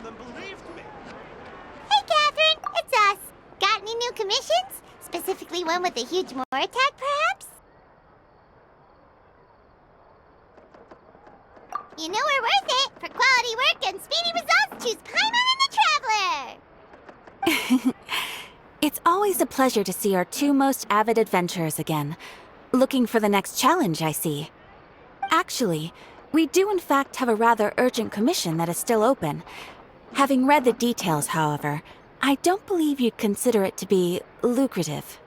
them believed me. Hey, Catherine, it's us. Got any new commissions? Specifically one with a huge more attack, perhaps? You know we're worth it. For quality work and speedy results, choose Paimon and the Traveler. It's always a pleasure to see our two most avid adventurers again. Looking for the next challenge, I see. Actually, we do in fact have a rather urgent commission that is still open. Having read the details, however, I don't believe you'd consider it to be lucrative.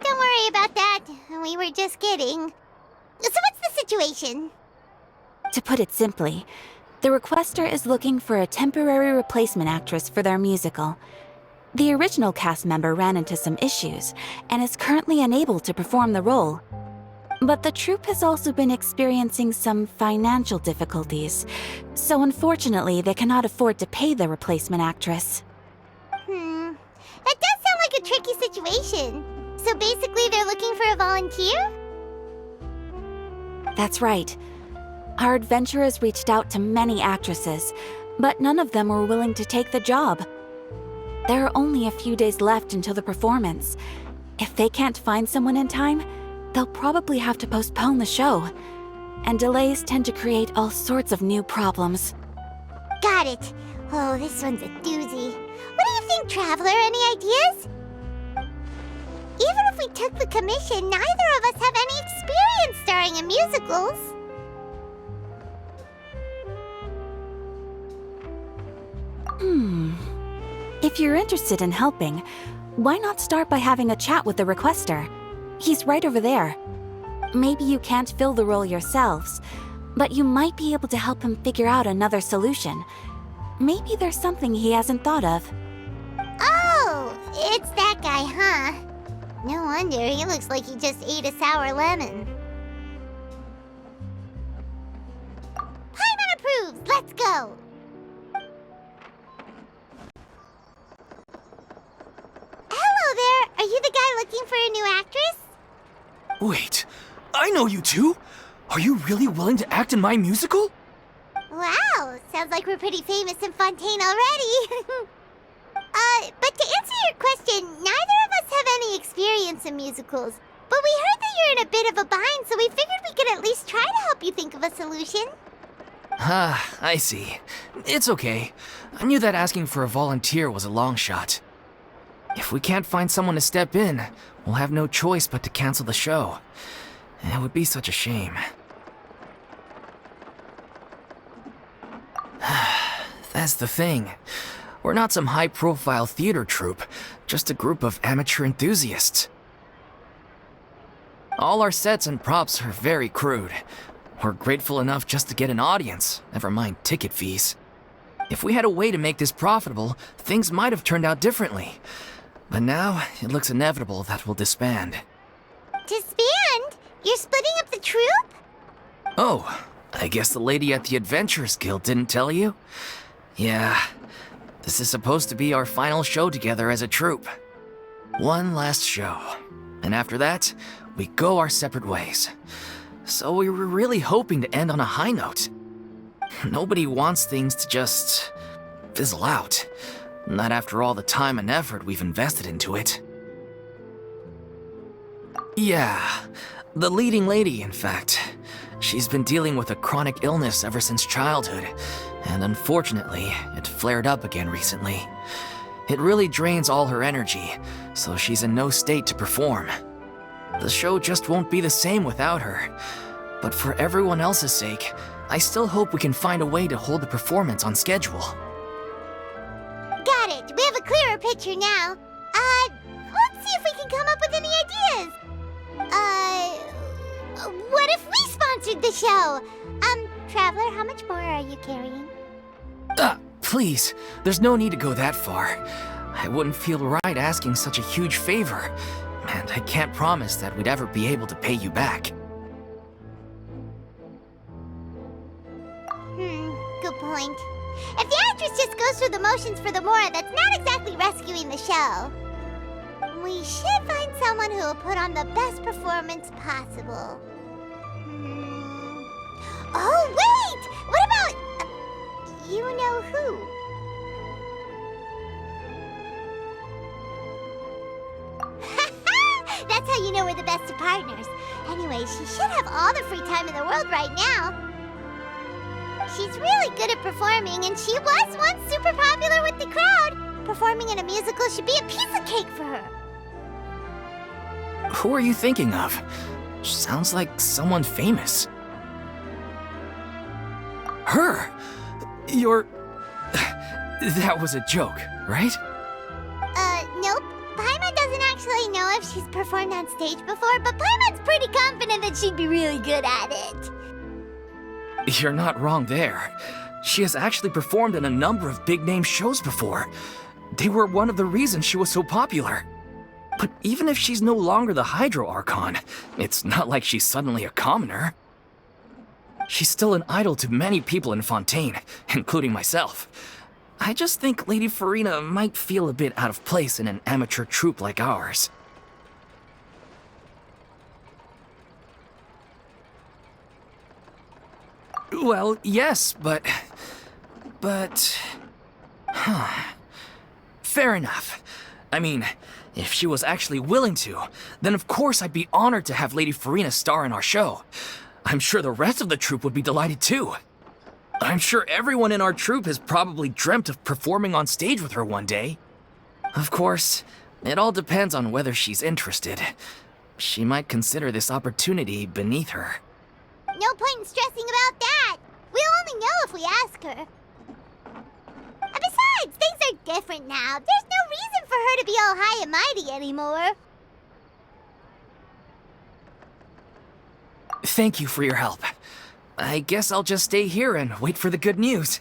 Don't worry about that. We were just kidding. So what's the situation? To put it simply, the requester is looking for a temporary replacement actress for their musical. The original cast member ran into some issues and is currently unable to perform the role. But the troupe has also been experiencing some financial difficulties, so unfortunately they cannot afford to pay the replacement actress. That does sound like a tricky situation. So basically they're looking for a volunteer? That's right. Our adventurers reached out to many actresses, but none of them were willing to take the job. There are only a few days left until the performance. If they can't find someone in time, they'll probably have to postpone the show. And delays tend to create all sorts of new problems. Got it. Oh, this one's a doozy. What do you think, Traveler? Any ideas? Even if we took the commission, neither of us have any experience starring in musicals. If you're interested in helping, why not start by having a chat with the requester? He's right over there. Maybe you can't fill the role yourselves, but you might be able to help him figure out another solution. Maybe there's something he hasn't thought of. Oh, it's that guy, huh? No wonder, he looks like he just ate a sour lemon. Paimon approves, let's go! Hello there, are you the guy looking for a new actress? Wait, I know you two! Are you really willing to act in my musical? Wow, sounds like we're pretty famous in Fontaine already. But to answer your question, neither of us have any experience in musicals. But we heard that you're in a bit of a bind, so we figured we could at least try to help you think of a solution. Ah, I see. It's okay. I knew that asking for a volunteer was a long shot. If we can't find someone to step in, we'll have no choice but to cancel the show. It would be such a shame. That's the thing. We're not some high-profile theater troupe, just a group of amateur enthusiasts. All our sets and props are very crude. We're grateful enough just to get an audience, never mind ticket fees. If we had a way to make this profitable, things might have turned out differently. But now, it looks inevitable that we'll disband. Disband? You're splitting up the troupe? Oh, I guess the lady at the Adventurers Guild didn't tell you? Yeah, this is supposed to be our final show together as a troupe. One last show. And after that, we go our separate ways. So we were really hoping to end on a high note. Nobody wants things to just fizzle out. Not after all the time and effort we've invested into it. Yeah, the leading lady, in fact. She's been dealing with a chronic illness ever since childhood, and unfortunately, it flared up again recently. It really drains all her energy, so she's in no state to perform. The show just won't be the same without her. But for everyone else's sake, I still hope we can find a way to hold the performance on schedule. Got it. We have a clearer picture now. Let's see if we can come up with any ideas. What if we sponsored the show? Traveler, how much more are you carrying? Please, there's no need to go that far. I wouldn't feel right asking such a huge favor, and I can't promise that we'd ever be able to pay you back. Good point. If the actress just goes through the motions for the more, that's not exactly rescuing the show. We should find someone who will put on the best performance possible. Oh, wait! What about... You know who? That's how you know we're the best of partners. Anyway, she should have all the free time in the world right now. She's really good at performing, and she was once super popular with the crowd. Performing in a musical should be a piece of cake for her. Who are you thinking of? Sounds like someone famous. Her? You're... That was a joke, right? Nope. Paimon doesn't actually know if she's performed on stage before, but Paimon's pretty confident that she'd be really good at it. You're not wrong there. She has actually performed in a number of big-name shows before. They were one of the reasons she was so popular. But even if she's no longer the Hydro Archon, it's not like she's suddenly a commoner. She's still an idol to many people in Fontaine, including myself. I just think Lady Furina might feel a bit out of place in an amateur troupe like ours. Well, yes, but... Fair enough. I mean, if she was actually willing to, then of course I'd be honored to have Lady Furina star in our show. I'm sure the rest of the troupe would be delighted too. I'm sure everyone in our troupe has probably dreamt of performing on stage with her one day. Of course, it all depends on whether she's interested. She might consider this opportunity beneath her. No point in stressing about that. We'll only know if we ask her. Besides, things are different now. There's no reason for her to be all high and mighty anymore. Thank you for your help. I guess I'll just stay here and wait for the good news.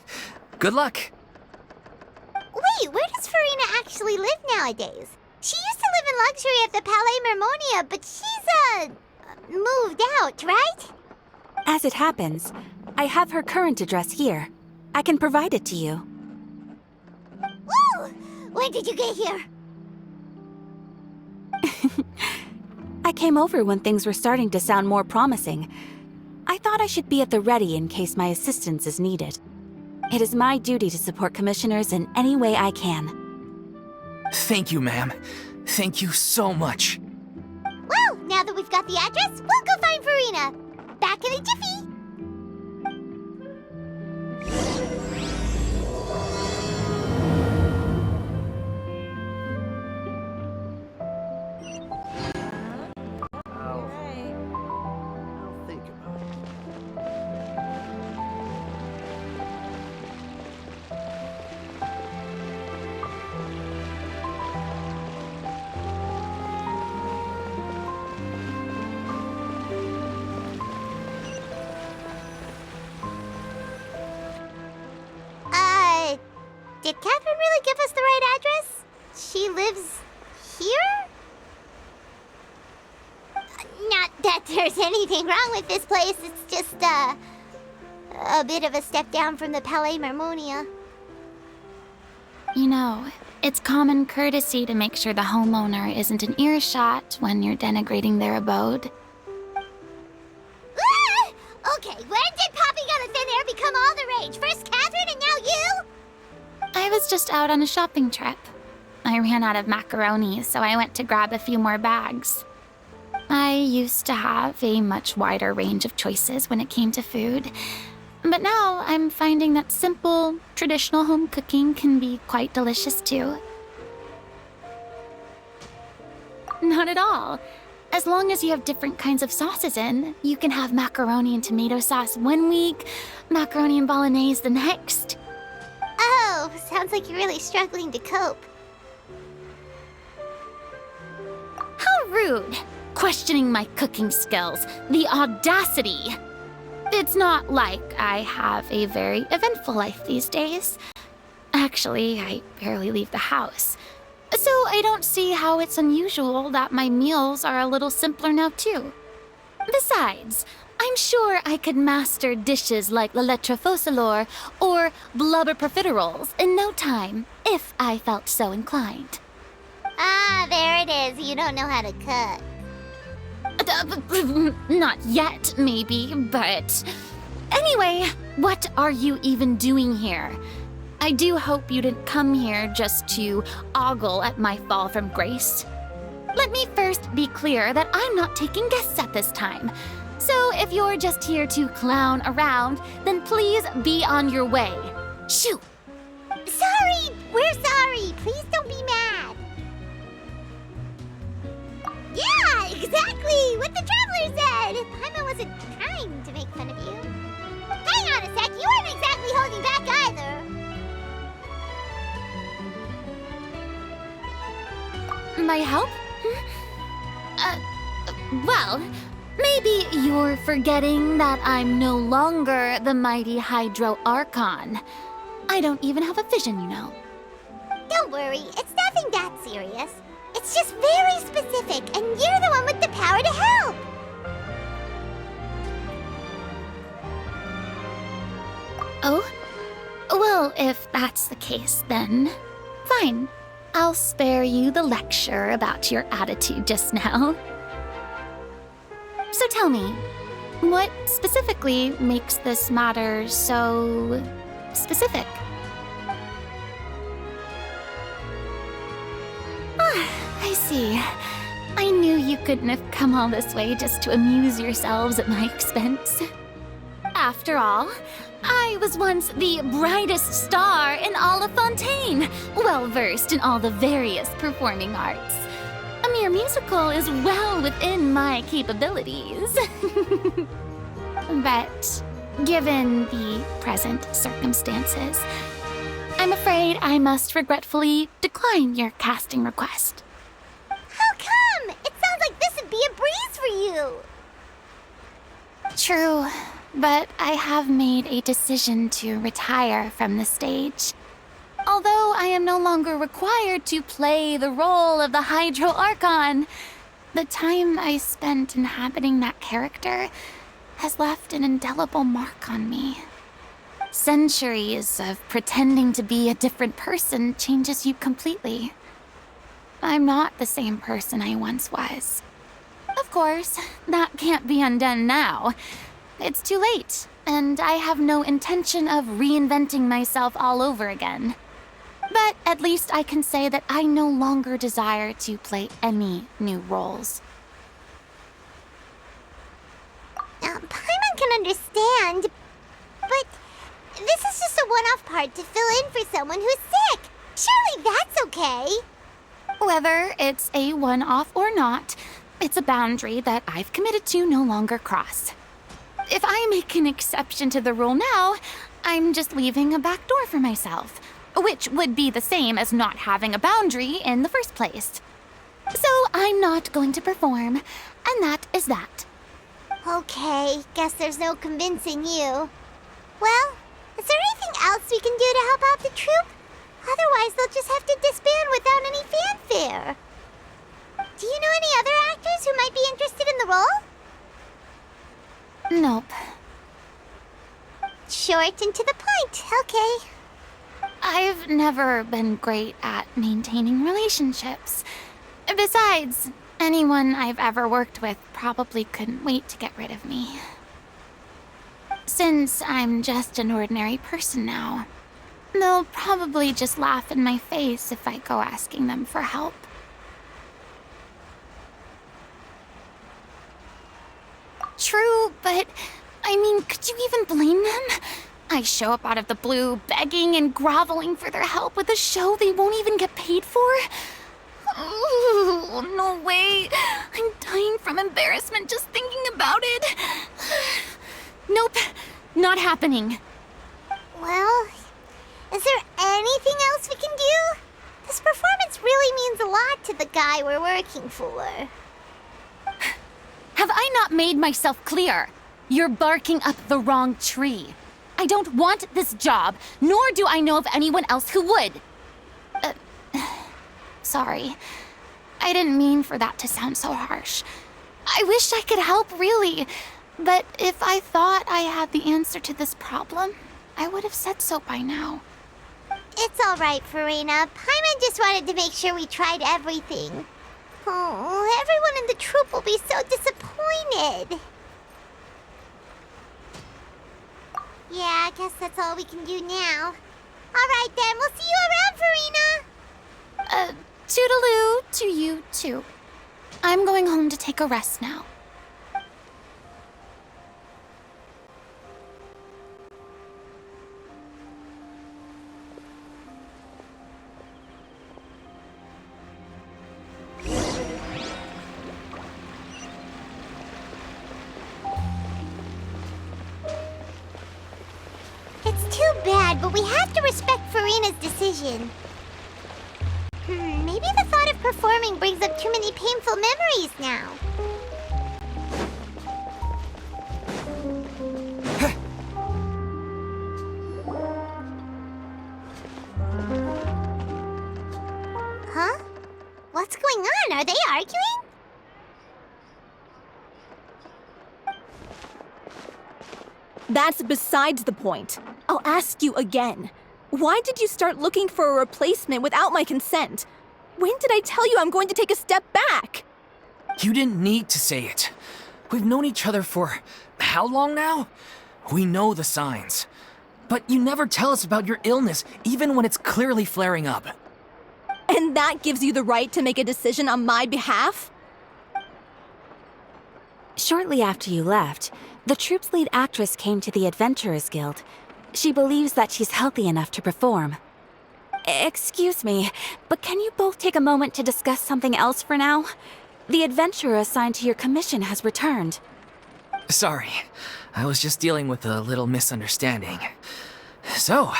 Good luck. Wait, where does Furina actually live nowadays? She used to live in luxury at the Palais Mermonia, but she's, moved out, right? As it happens, I have her current address here. I can provide it to you. Woo! When did you get here? I came over when things were starting to sound more promising. I thought I should be at the ready in case my assistance is needed. It is my duty to support commissioners in any way I can. Thank you, ma'am. Thank you so much. Well, now that we've got the address, we'll go find Furina. Back in a jiffy. I'll think about it. Did Catherine really give us the right address? She lives here? Not that there's anything wrong with this place. It's just, a bit of a step down from the Palais Mermonia. You know, it's common courtesy to make sure the homeowner isn't an earshot when you're denigrating their abode. Ah! Okay, when did popping out of thin air become all the rage? First Catherine and now you? I was just out on a shopping trip. I ran out of macaroni, so I went to grab a few more bags. I used to have a much wider range of choices when it came to food, but now I'm finding that simple, traditional home cooking can be quite delicious too. Not at all. As long as you have different kinds of sauces in, you can have macaroni and tomato sauce one week, macaroni and bolognese the next. Oh, sounds like you're really struggling to cope. How rude! Questioning my cooking skills. The audacity! It's not like I have a very eventful life these days. Actually, I barely leave the house. So I don't see how it's unusual that my meals are a little simpler now too. Besides, I'm sure I could master dishes like la lettre faucilor or blubber profiteroles in no time, if I felt so inclined. Ah, there it is. You don't know how to cook. Not yet, maybe, but Anyway, what are you even doing here? I do hope you didn't come here just to ogle at my fall from grace. Let me first be clear that I'm not taking guests at this time. So if you're just here to clown around, then please be on your way. Shoo! Sorry! We're sorry! Please don't be mad! Yeah, exactly! What the traveler said! Paimon wasn't trying to make fun of you. Hang on a sec, you weren't exactly holding back either. My help? Well, maybe you're forgetting that I'm no longer the mighty Hydro Archon. I don't even have a vision, you know. Don't worry, it's nothing that serious. It's just very specific, and you're the one with the power to help! Oh? Well, if that's the case, then fine. I'll spare you the lecture about your attitude just now. So tell me, what specifically makes this matter so specific? I see. I knew you couldn't have come all this way just to amuse yourselves at my expense. After all, I was once the brightest star in all of Fontaine, well versed in all the various performing arts. A mere musical is well within my capabilities. But given the present circumstances, I'm afraid I must regretfully decline your casting request. How come? It sounds like this would be a breeze for you. True, but I have made a decision to retire from the stage. Although I am no longer required to play the role of the Hydro Archon, the time I spent inhabiting that character has left an indelible mark on me. Centuries of pretending to be a different person changes you completely. I'm not the same person I once was. Of course, that can't be undone now. It's too late, and I have no intention of reinventing myself all over again. But at least I can say that I no longer desire to play any new roles. Paimon can understand, but this is just a one-off part to fill in for someone who's sick. Surely that's okay. Whether it's a one-off or not, it's a boundary that I've committed to no longer cross. If I make an exception to the rule now, I'm just leaving a back door for myself, which would be the same as not having a boundary in the first place. So I'm not going to perform, and that is that. Okay, guess there's no convincing you. Well, is there anything else we can do to help out the troupe? Otherwise, they'll just have to disband without any fanfare. Do you know any other actors who might be interested in the role? Nope. Short and to the point, okay. I've never been great at maintaining relationships. Besides, anyone I've ever worked with probably couldn't wait to get rid of me. Since I'm just an ordinary person now, they'll probably just laugh in my face if I go asking them for help. True, but I mean, could you even blame them? I show up out of the blue, begging and groveling for their help with a show they won't even get paid for? Oh, no way. I'm dying from embarrassment just thinking about it. Nope, not happening. Well, is there anything else we can do? This performance really means a lot to the guy we're working for. Have I not made myself clear? You're barking up the wrong tree. I don't want this job, nor do I know of anyone else who would. Sorry. I didn't mean for that to sound so harsh. I wish I could help, really. But if I thought I had the answer to this problem, I would have said so by now. It's all right, Furina. Paimon just wanted to make sure we tried everything. Oh, everyone in the troupe will be so disappointed. Yeah, I guess that's all we can do now. Alright then, we'll see you around, Furina! Toodaloo to you too. I'm going home to take a rest now. It's too bad, but we have to respect Furina's decision. Maybe the thought of performing brings up too many painful memories now. Huh? What's going on? Are they arguing? That's besides the point. I'll ask you again. Why did you start looking for a replacement without my consent? When did I tell you I'm going to take a step back? You didn't need to say it. We've known each other for how long now? We know the signs. But you never tell us about your illness, even when it's clearly flaring up. And that gives you the right to make a decision on my behalf? Shortly after you left, the troupe's lead actress came to the Adventurers Guild. She believes that she's healthy enough to perform. Excuse me, but can you both take a moment to discuss something else for now? The adventurer assigned to your commission has returned. Sorry, I was just dealing with a little misunderstanding. So,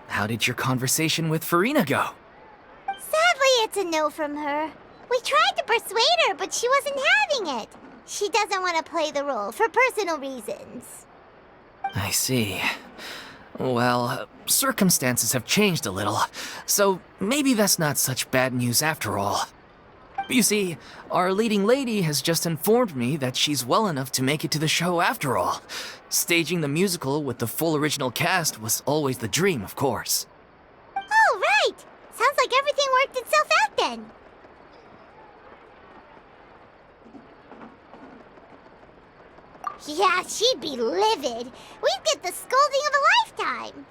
how did your conversation with Furina go? Sadly, it's a no from her. We tried to persuade her, but she wasn't having it. She doesn't want to play the role for personal reasons. I see. Well, circumstances have changed a little, so maybe that's not such bad news after all. You see, our leading lady has just informed me that she's well enough to make it to the show after all. Staging the musical with the full original cast was always the dream, of course. Oh, right! Sounds like everything worked itself out then. Yeah, she'd be livid. We'd get the scolding of a lifetime.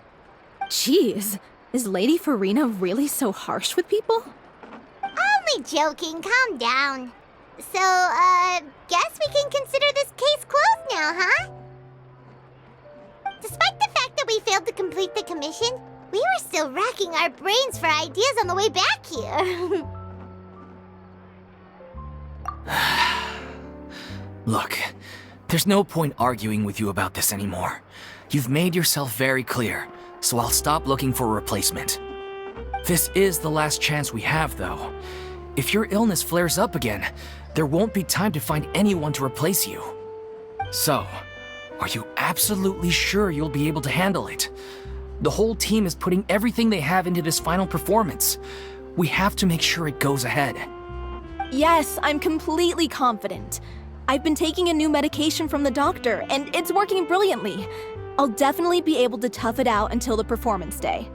Jeez, is Lady Furina really so harsh with people? Only joking, calm down. So, guess we can consider this case closed now, huh? Despite the fact that we failed to complete the commission, we were still racking our brains for ideas on the way back here. Look, there's no point arguing with you about this anymore. You've made yourself very clear, so I'll stop looking for a replacement. This is the last chance we have, though. If your illness flares up again, there won't be time to find anyone to replace you. So, are you absolutely sure you'll be able to handle it? The whole team is putting everything they have into this final performance. We have to make sure it goes ahead. Yes, I'm completely confident. I've been taking a new medication from the doctor, and it's working brilliantly. I'll definitely be able to tough it out until the performance day.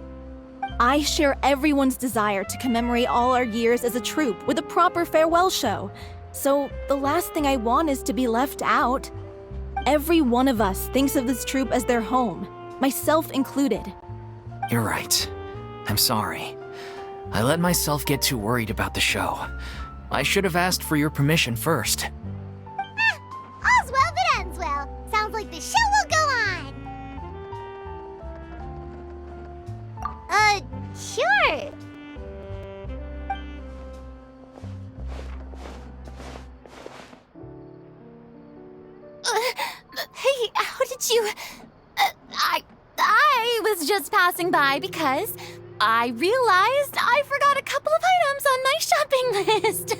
I share everyone's desire to commemorate all our years as a troupe with a proper farewell show. So the last thing I want is to be left out. Every one of us thinks of this troupe as their home, myself included. You're right. I'm sorry. I let myself get too worried about the show. I should have asked for your permission first. All's well that ends well. Sounds like the show will go on. Sure. Hey, how did you... I was just passing by because I realized I forgot a couple of items on my shopping list.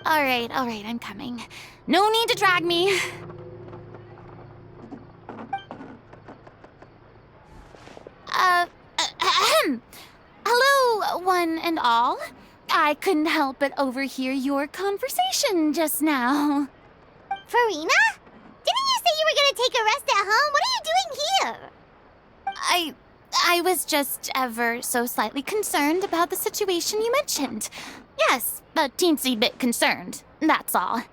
All right, I'm coming. No need to drag me. Hello, one and all. I couldn't help but overhear your conversation just now. Furina? Didn't you say you were gonna take a rest at home? What are you doing here? I was just ever so slightly concerned about the situation you mentioned. Yes, a teensy bit concerned, that's all.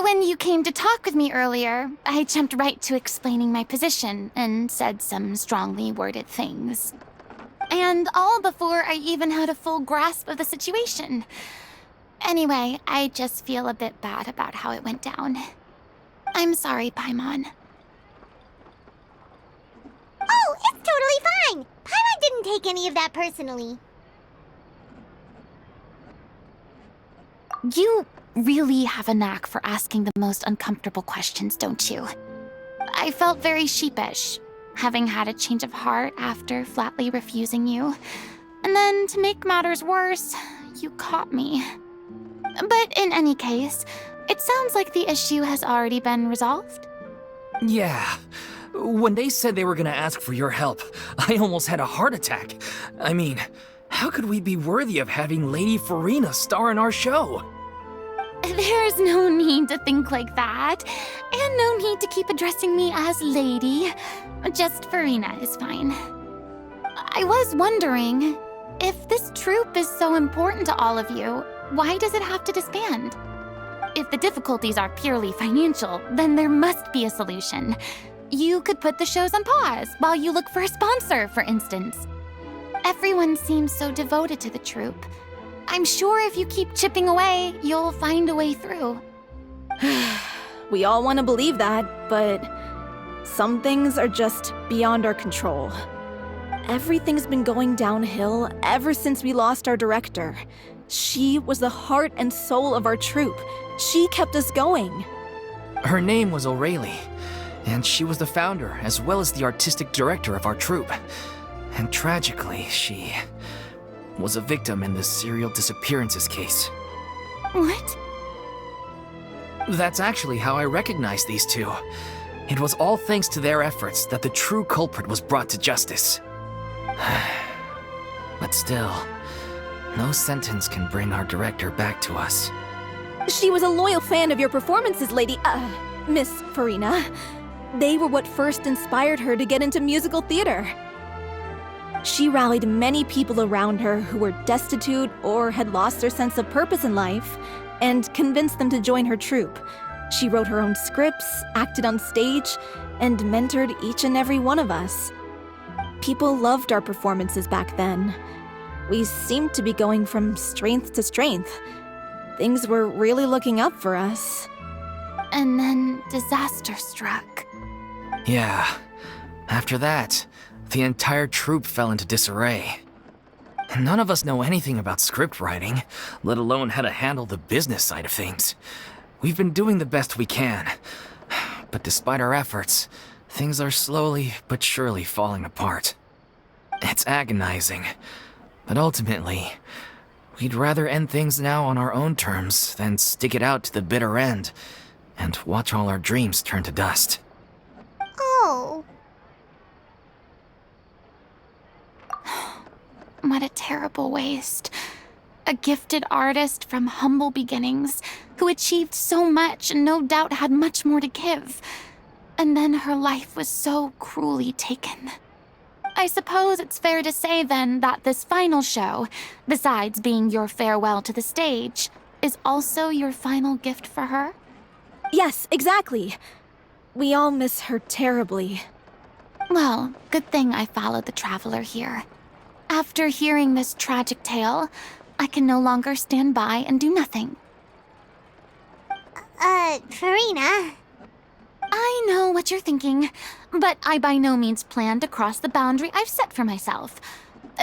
When you came to talk with me earlier, I jumped right to explaining my position and said some strongly worded things. And all before I even had a full grasp of the situation. Anyway, I just feel a bit bad about how it went down. I'm sorry, Paimon. Oh, it's totally fine. Paimon didn't take any of that personally. You really have a knack for asking the most uncomfortable questions, don't you? I felt very sheepish, having had a change of heart after flatly refusing you. And then, to make matters worse, you caught me. But in any case, it sounds like the issue has already been resolved. Yeah. When they said they were gonna ask for your help, I almost had a heart attack. I mean, how could we be worthy of having Lady Furina star in our show? There's no need to think like that, and no need to keep addressing me as Lady. Just Furina is fine. I was wondering, if this troupe is so important to all of you, why does it have to disband? If the difficulties are purely financial, then there must be a solution. You could put the shows on pause while you look for a sponsor, for instance. Everyone seems so devoted to the troupe. I'm sure if you keep chipping away, you'll find a way through. We all want to believe that, but some things are just beyond our control. Everything's been going downhill ever since we lost our director. She was the heart and soul of our troupe. She kept us going. Her name was O'Reilly, and she was the founder as well as the artistic director of our troupe. And tragically, she was a victim in the serial disappearances case. What? That's actually how I recognized these two. It was all thanks to their efforts that the true culprit was brought to justice. But still, no sentence can bring our director back to us. She was a loyal fan of your performances, Miss Furina. They were what first inspired her to get into musical theater. She rallied many people around her who were destitute or had lost their sense of purpose in life, and convinced them to join her troupe. She wrote her own scripts, acted on stage, and mentored each and every one of us. People loved our performances back then. We seemed to be going from strength to strength. Things were really looking up for us. And then disaster struck. Yeah. After that, the entire troupe fell into disarray. None of us know anything about script writing, let alone how to handle the business side of things. We've been doing the best we can. But despite our efforts, things are slowly but surely falling apart. It's agonizing. But ultimately, we'd rather end things now on our own terms than stick it out to the bitter end and watch all our dreams turn to dust. Oh. What a terrible waste. A gifted artist from humble beginnings who achieved so much and no doubt had much more to give. And then her life was so cruelly taken. I suppose it's fair to say then that this final show, besides being your farewell to the stage, is also your final gift for her? Yes, exactly. We all miss her terribly. Well, good thing I followed the traveler here. After hearing this tragic tale, I can no longer stand by and do nothing. Furina. I know what you're thinking, but I by no means plan to cross the boundary I've set for myself.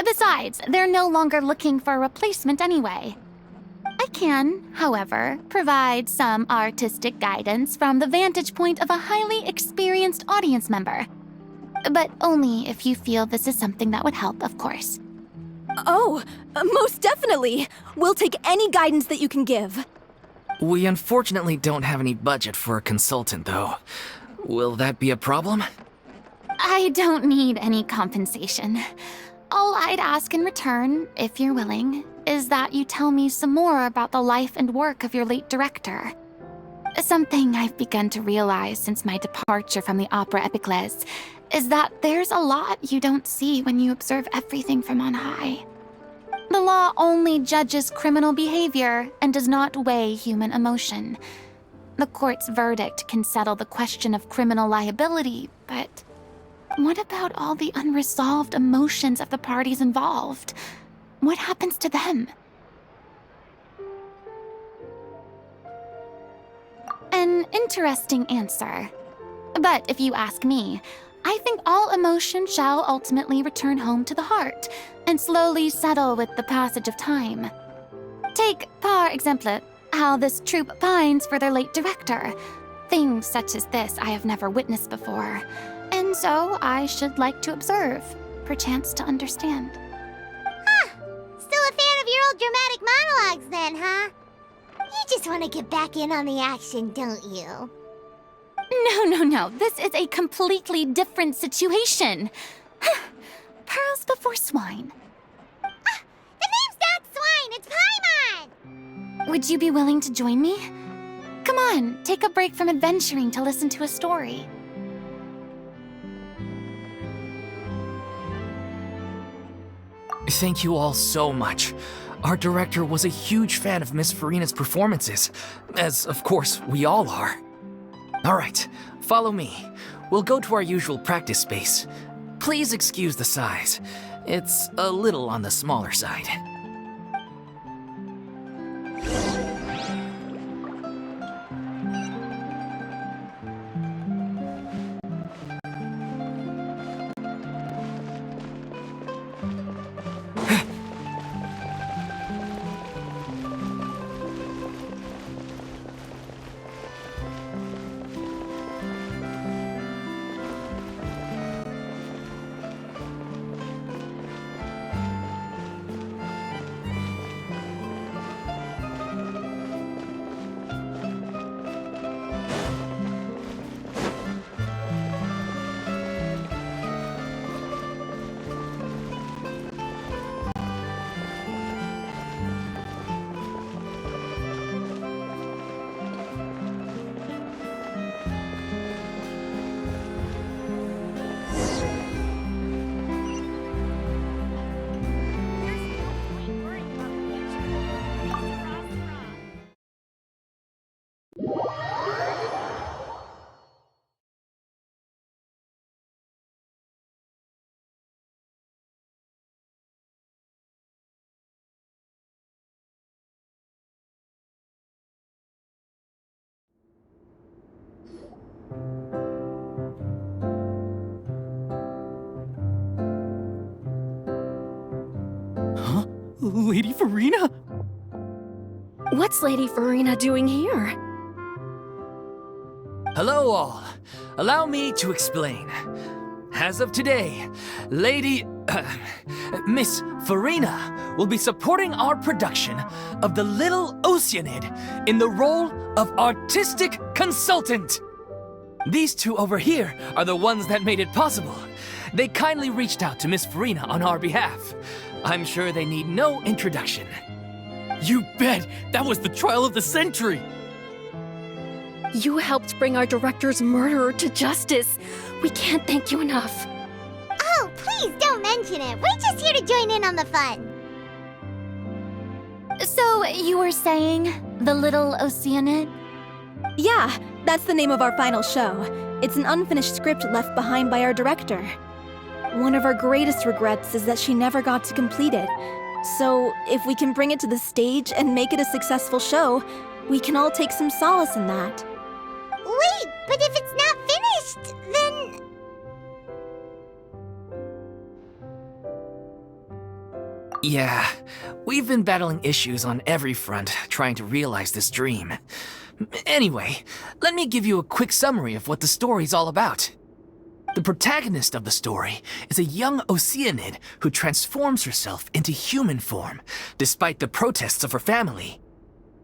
Besides, they're no longer looking for a replacement anyway. I can, however, provide some artistic guidance from the vantage point of a highly experienced audience member. But only if you feel this is something that would help, of course. Oh, most definitely. We'll take any guidance that you can give. We unfortunately don't have any budget for a consultant, though. Will that be a problem? I don't need any compensation. All I'd ask in return, if you're willing, is that you tell me some more about the life and work of your late director. Something I've begun to realize since my departure from the Opera Epiclese is that there's a lot you don't see when you observe everything from on high. The law only judges criminal behavior and does not weigh human emotion. The court's verdict can settle the question of criminal liability, but what about all the unresolved emotions of the parties involved? What happens to them? An interesting answer. But if you ask me, I think all emotion shall ultimately return home to the heart and slowly settle with the passage of time. Take, par exemple, how this troupe pines for their late director. Things such as this I have never witnessed before, and so I should like to observe, perchance to understand. Still a fan of your old dramatic monologues then, huh? You just want to get back in on the action, don't you? No. This is a completely different situation. Pearls before swine. The name's not Swine, it's Paimon! Would you be willing to join me? Come on, take a break from adventuring to listen to a story. Thank you all so much. Our director was a huge fan of Miss Furina's performances, as of course we all are. All right, follow me. We'll go to our usual practice space. Please excuse the size. It's a little on the smaller side. Huh? Lady Furina? What's Lady Furina doing here? Hello all. Allow me to explain. As of today, Miss Furina will be supporting our production of The Little Oceanid in the role of artistic consultant. These two over here are the ones that made it possible. They kindly reached out to Miss Furina on our behalf. I'm sure they need no introduction. You bet! That was the trial of the century! You helped bring our director's murderer to justice. We can't thank you enough. Oh, please don't mention it. We're just here to join in on the fun. So, you were saying The Little Oceanid? Yeah, that's the name of our final show. It's an unfinished script left behind by our director. One of our greatest regrets is that she never got to complete it. So, if we can bring it to the stage and make it a successful show, we can all take some solace in that. Wait, but if it's not finished, then... Yeah, we've been battling issues on every front trying to realize this dream. Anyway, let me give you a quick summary of what the story's all about. The protagonist of the story is a young Oceanid who transforms herself into human form, despite the protests of her family.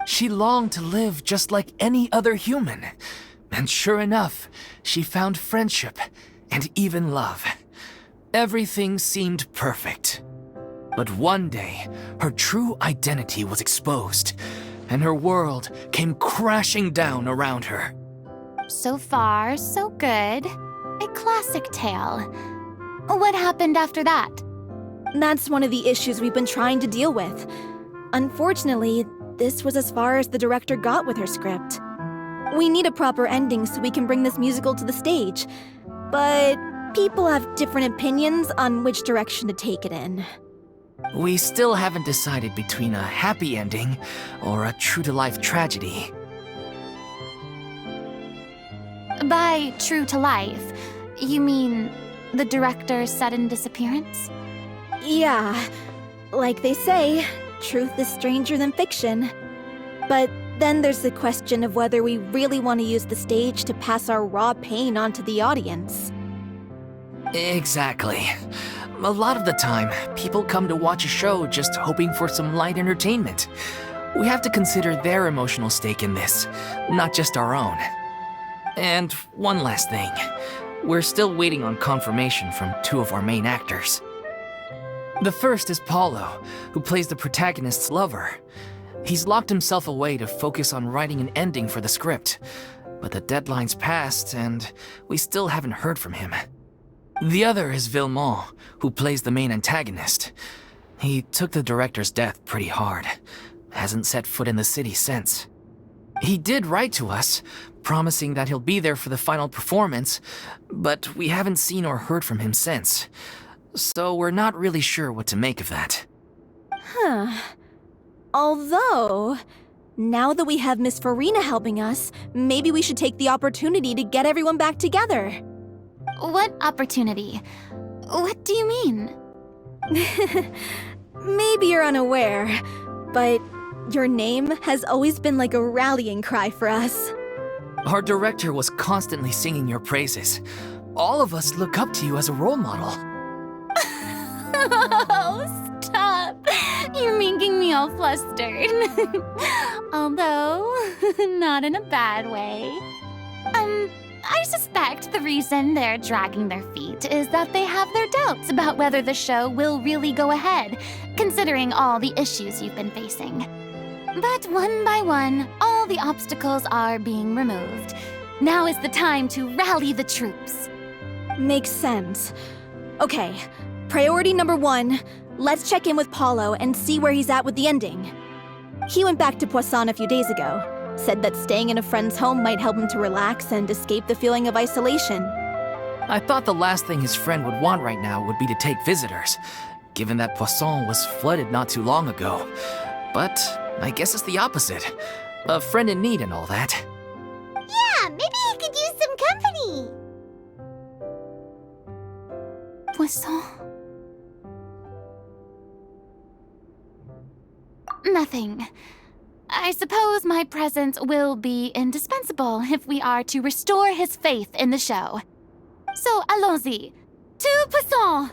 She longed to live just like any other human, and sure enough, she found friendship and even love. Everything seemed perfect. But one day, her true identity was exposed, and her world came crashing down around her. So far, so good. A classic tale. What happened after that? That's one of the issues we've been trying to deal with. Unfortunately, this was as far as the director got with her script. We need a proper ending so we can bring this musical to the stage. But people have different opinions on which direction to take it in. We still haven't decided between a happy ending or a true-to-life tragedy. By true to life, you mean the director's sudden disappearance? Yeah, like they say, truth is stranger than fiction. But then there's the question of whether we really want to use the stage to pass our raw pain onto the audience. Exactly. A lot of the time, people come to watch a show just hoping for some light entertainment. We have to consider their emotional stake in this, not just our own. And one last thing. We're still waiting on confirmation from two of our main actors. The first is Paulo, who plays the protagonist's lover. He's locked himself away to focus on writing an ending for the script, but the deadline's passed and we still haven't heard from him. The other is Villemont, who plays the main antagonist. He took the director's death pretty hard. Hasn't set foot in the city since. He did write to us, promising that he'll be there for the final performance, but we haven't seen or heard from him since. So we're not really sure what to make of that. Huh. Although, now that we have Miss Furina helping us, maybe we should take the opportunity to get everyone back together. What opportunity? What do you mean? Maybe you're unaware, but your name has always been like a rallying cry for us. Our director was constantly singing your praises. All of us look up to you as a role model. Oh, stop! You're making me all flustered. Although, not in a bad way. I suspect the reason they're dragging their feet is that they have their doubts about whether the show will really go ahead, considering all the issues you've been facing. But one by one, all the obstacles are being removed. Now is the time to rally the troops. Makes sense. Okay, priority number 1, let's check in with Paulo and see where he's at with the ending. He went back to Poisson a few days ago, said that staying in a friend's home might help him to relax and escape the feeling of isolation. I thought the last thing his friend would want right now would be to take visitors, given that Poisson was flooded not too long ago. But I guess it's the opposite. A friend in need and all that. Yeah, maybe he could use some company. Poisson? Nothing. I suppose my presence will be indispensable if we are to restore his faith in the show. So, allons-y. To Poisson!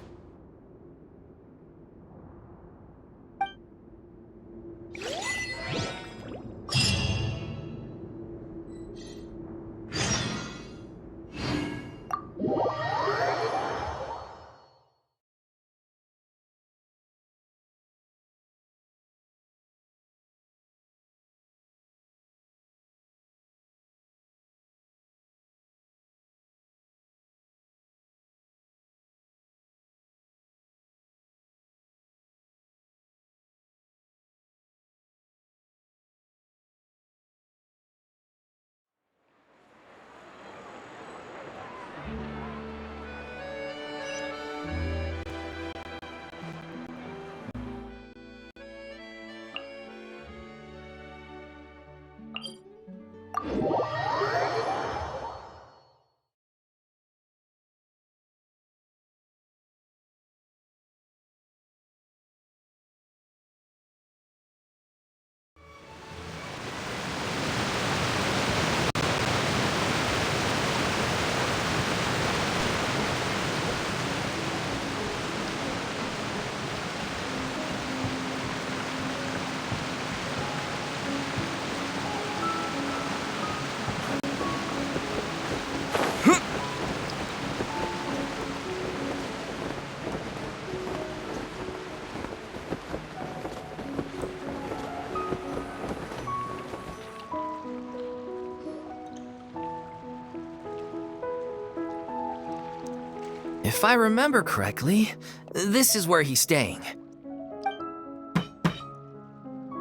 If I remember correctly, this is where he's staying.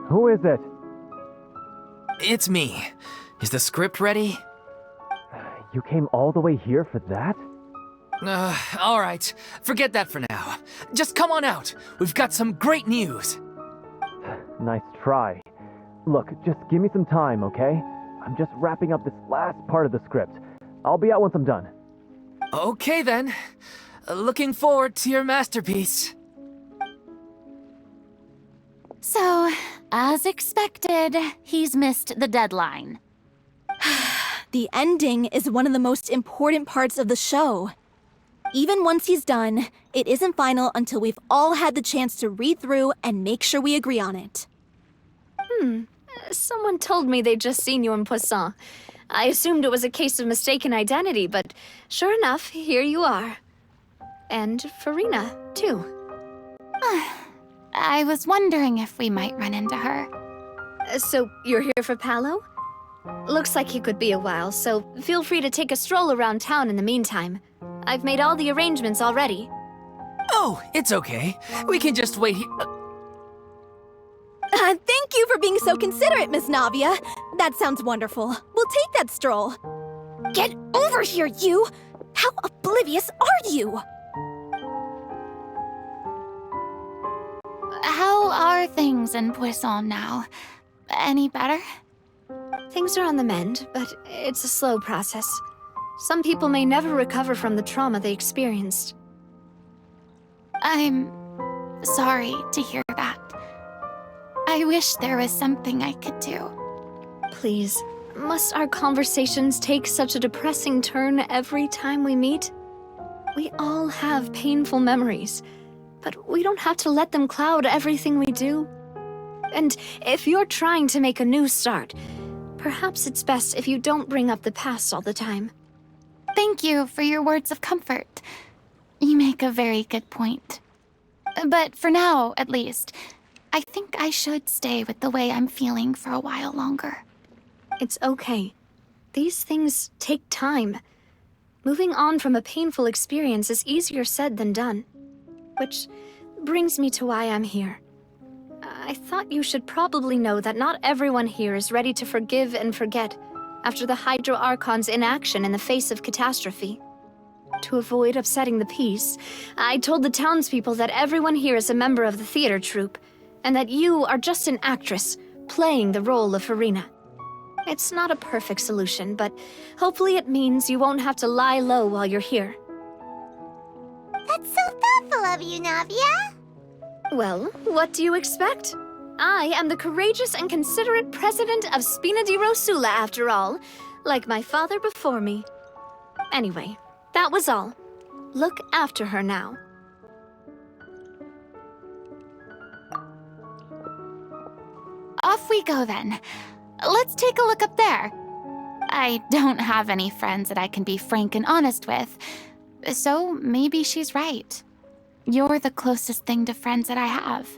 Who is it? It's me, Is the script ready? You came all the way here for that? Alright. Forget that for now. Just come on out. We've got some great news. Nice try. Look, just give me some time, okay? I'm just wrapping up this last part of the script. I'll be out once I'm done. Okay then. Looking forward to your masterpiece. So, as expected, he's missed the deadline. The ending is one of the most important parts of the show. Even once he's done, it isn't final until we've all had the chance to read through and make sure we agree on it. Someone told me they'd just seen you in Poisson. I assumed it was a case of mistaken identity, but sure enough, here you are. And Furina, too. I was wondering if we might run into her. So, you're here for Palo? Looks like he could be a while, so feel free to take a stroll around town in the meantime. I've made all the arrangements already. Oh, it's okay. We can just wait here. Thank you for being so considerate, Miss Navia. That sounds wonderful. We'll take that stroll. Get over here, you! How oblivious are you? How are things in Poisson now? Any better? Things are on the mend, but it's a slow process. Some people may never recover from the trauma they experienced. I'm sorry to hear that. I wish there was something I could do. Please, must our conversations take such a depressing turn every time we meet? We all have painful memories, but we don't have to let them cloud everything we do. And if you're trying to make a new start, perhaps it's best if you don't bring up the past all the time. Thank you for your words of comfort. You make a very good point. But for now, at least, I think I should stay with the way I'm feeling for a while longer. It's okay. These things take time. Moving on from a painful experience is easier said than done. Which brings me to why I'm here. I thought you should probably know that not everyone here is ready to forgive and forget after the Hydro Archon's inaction in the face of catastrophe. To avoid upsetting the peace, I told the townspeople that everyone here is a member of the theater troupe, and that you are just an actress playing the role of Furina. It's not a perfect solution, but hopefully it means you won't have to lie low while you're here. That's so thoughtful of you, Navia. Well, what do you expect? I am the courageous and considerate president of Spina di Rosula, after all, like my father before me. Anyway, that was all. Look after her now. Off we go then. Let's take a look up there. I don't have any friends that I can be frank and honest with, so maybe she's right. You're the closest thing to friends that I have.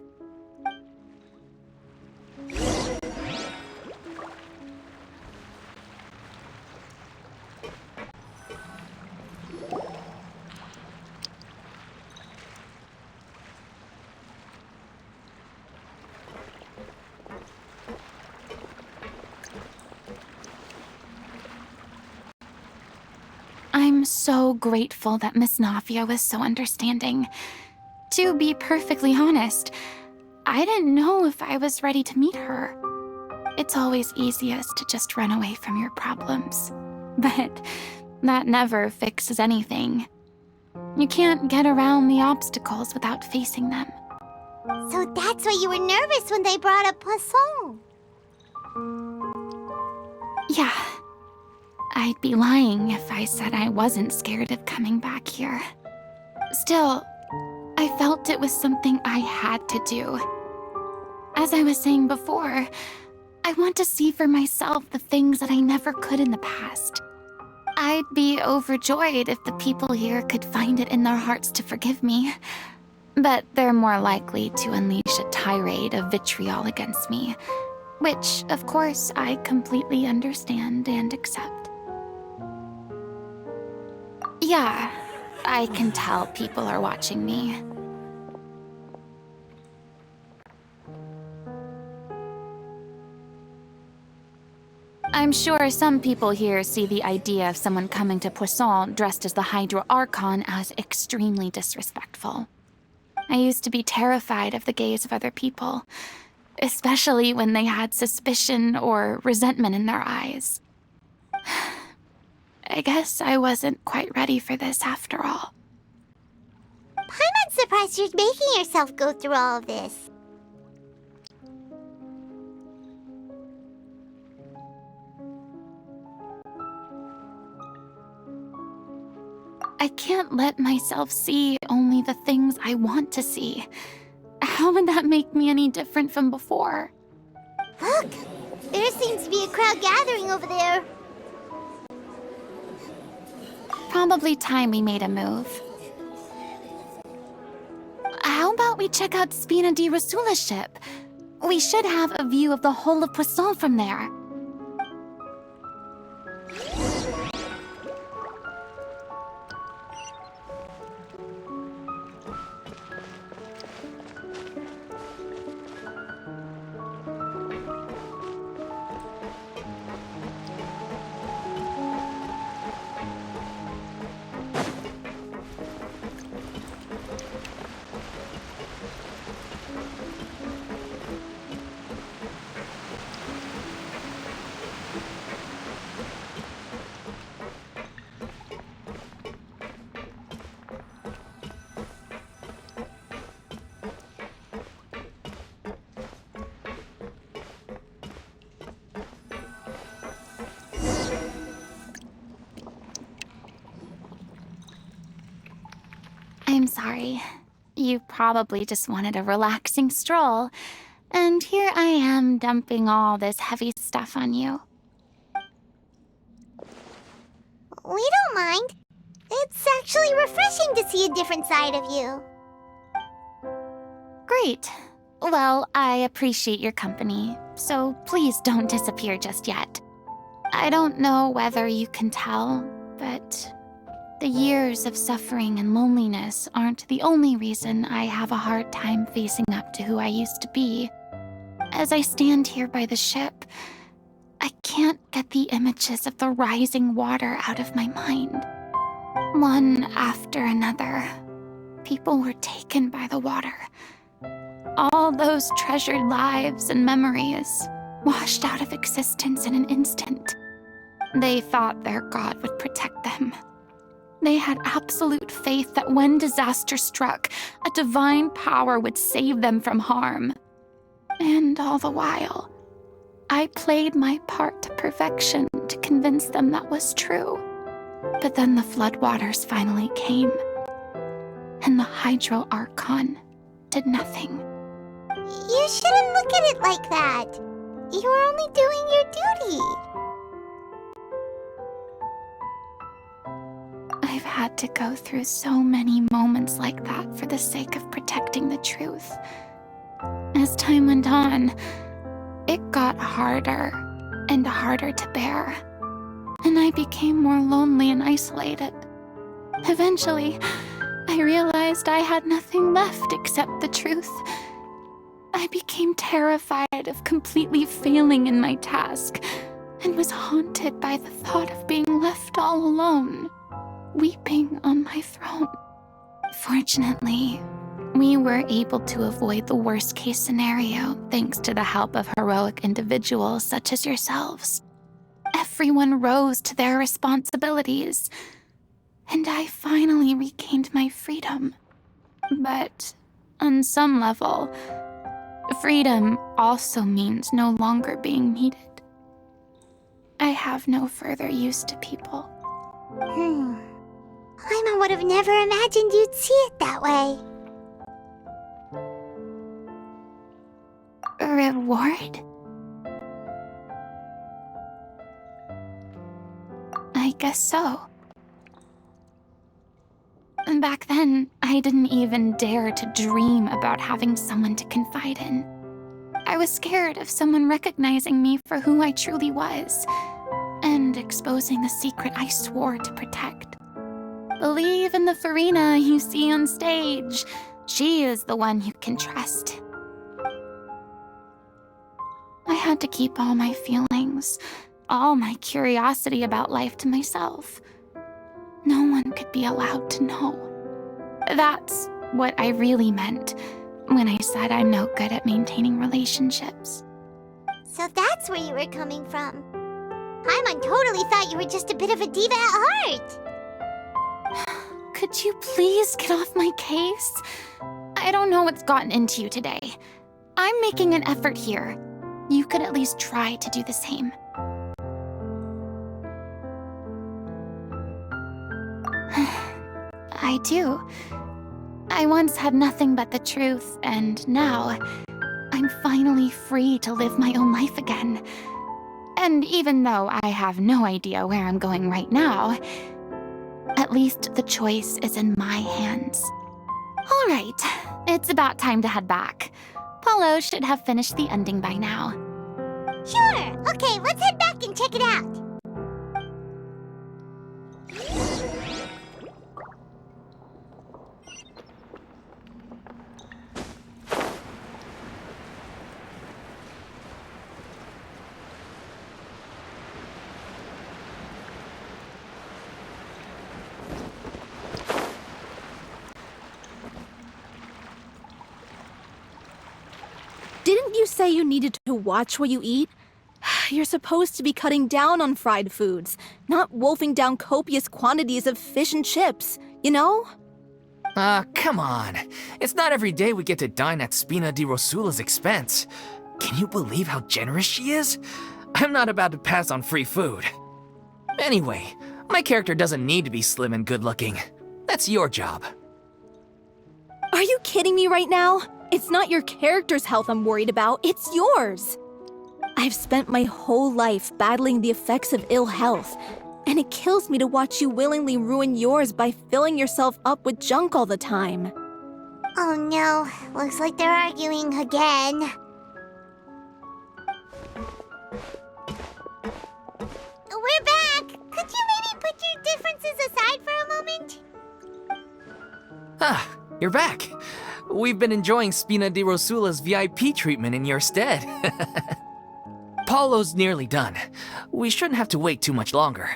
I'm so grateful that Miss Navia was so understanding. To be perfectly honest, I didn't know if I was ready to meet her. It's always easiest to just run away from your problems. But that never fixes anything. You can't get around the obstacles without facing them. So that's why you were nervous when they brought up Poisson. Yeah. I'd be lying if I said I wasn't scared of coming back here. Still, I felt it was something I had to do. As I was saying before, I want to see for myself the things that I never could in the past. I'd be overjoyed if the people here could find it in their hearts to forgive me. But they're more likely to unleash a tirade of vitriol against me, which, of course, I completely understand and accept. Yeah, I can tell people are watching me. I'm sure some people here see the idea of someone coming to Poisson dressed as the Hydro Archon as extremely disrespectful. I used to be terrified of the gaze of other people, especially when they had suspicion or resentment in their eyes. I guess I wasn't quite ready for this after all. I'm not surprised you're making yourself go through all of this. I can't let myself see only the things I want to see. How would that make me any different from before? Look! There seems to be a crowd gathering over there. Probably time we made a move. How about we check out Spina di Rosula's ship? We should have a view of the whole of Poisson from there. I'm sorry. You probably just wanted a relaxing stroll, and here I am dumping all this heavy stuff on you. We don't mind. It's actually refreshing to see a different side of you. Great. Well, I appreciate your company, so please don't disappear just yet. I don't know whether you can tell, but the years of suffering and loneliness aren't the only reason I have a hard time facing up to who I used to be. As I stand here by the ship, I can't get the images of the rising water out of my mind. One after another, people were taken by the water. All those treasured lives and memories washed out of existence in an instant. They thought their god would protect them. They had absolute faith that when disaster struck, a divine power would save them from harm. And all the while, I played my part to perfection to convince them that was true. But then the floodwaters finally came, and the Hydro Archon did nothing. You shouldn't look at it like that. You were only doing your duty. I've had to go through so many moments like that for the sake of protecting the truth. As time went on, it got harder and harder to bear, and I became more lonely and isolated. Eventually, I realized I had nothing left except the truth. I became terrified of completely failing in my task, and was haunted by the thought of being left all alone, weeping on my throne. Fortunately, we were able to avoid the worst-case scenario thanks to the help of heroic individuals such as yourselves. Everyone rose to their responsibilities, and I finally regained my freedom. But on some level, freedom also means no longer being needed. I have no further use to people. I would have never imagined you'd see it that way. A reward? I guess so. Back then, I didn't even dare to dream about having someone to confide in. I was scared of someone recognizing me for who I truly was, and exposing the secret I swore to protect. Believe in the Furina you see on stage. She is the one you can trust. I had to keep all my feelings, all my curiosity about life to myself. No one could be allowed to know. That's what I really meant when I said I'm no good at maintaining relationships. So that's where you were coming from. Paimon totally thought you were just a bit of a diva at heart. Could you please get off my case? I don't know what's gotten into you today. I'm making an effort here. You could at least try to do the same. I do. I once had nothing but the truth, and now I'm finally free to live my own life again. And even though I have no idea where I'm going right now, at least the choice is in my hands. All right, it's about time to head back. Paulo should have finished the ending by now. Sure. Okay, let's head back and check it out. Didn't you say you needed to watch what you eat? You're supposed to be cutting down on fried foods, not wolfing down copious quantities of fish and chips, you know? Come on. It's not every day we get to dine at Spina di Rosula's expense. Can you believe how generous she is? I'm not about to pass on free food. Anyway, my character doesn't need to be slim and good-looking. That's your job. Are you kidding me right now? It's not your character's health I'm worried about, it's yours. I've spent my whole life battling the effects of ill health, and it kills me to watch you willingly ruin yours by filling yourself up with junk all the time. Oh no, looks like they're arguing again. We're back! Could you maybe put your differences aside for a moment? Ah, you're back. We've been enjoying Spina di Rosula's VIP treatment in your stead. Paulo's nearly done. We shouldn't have to wait too much longer.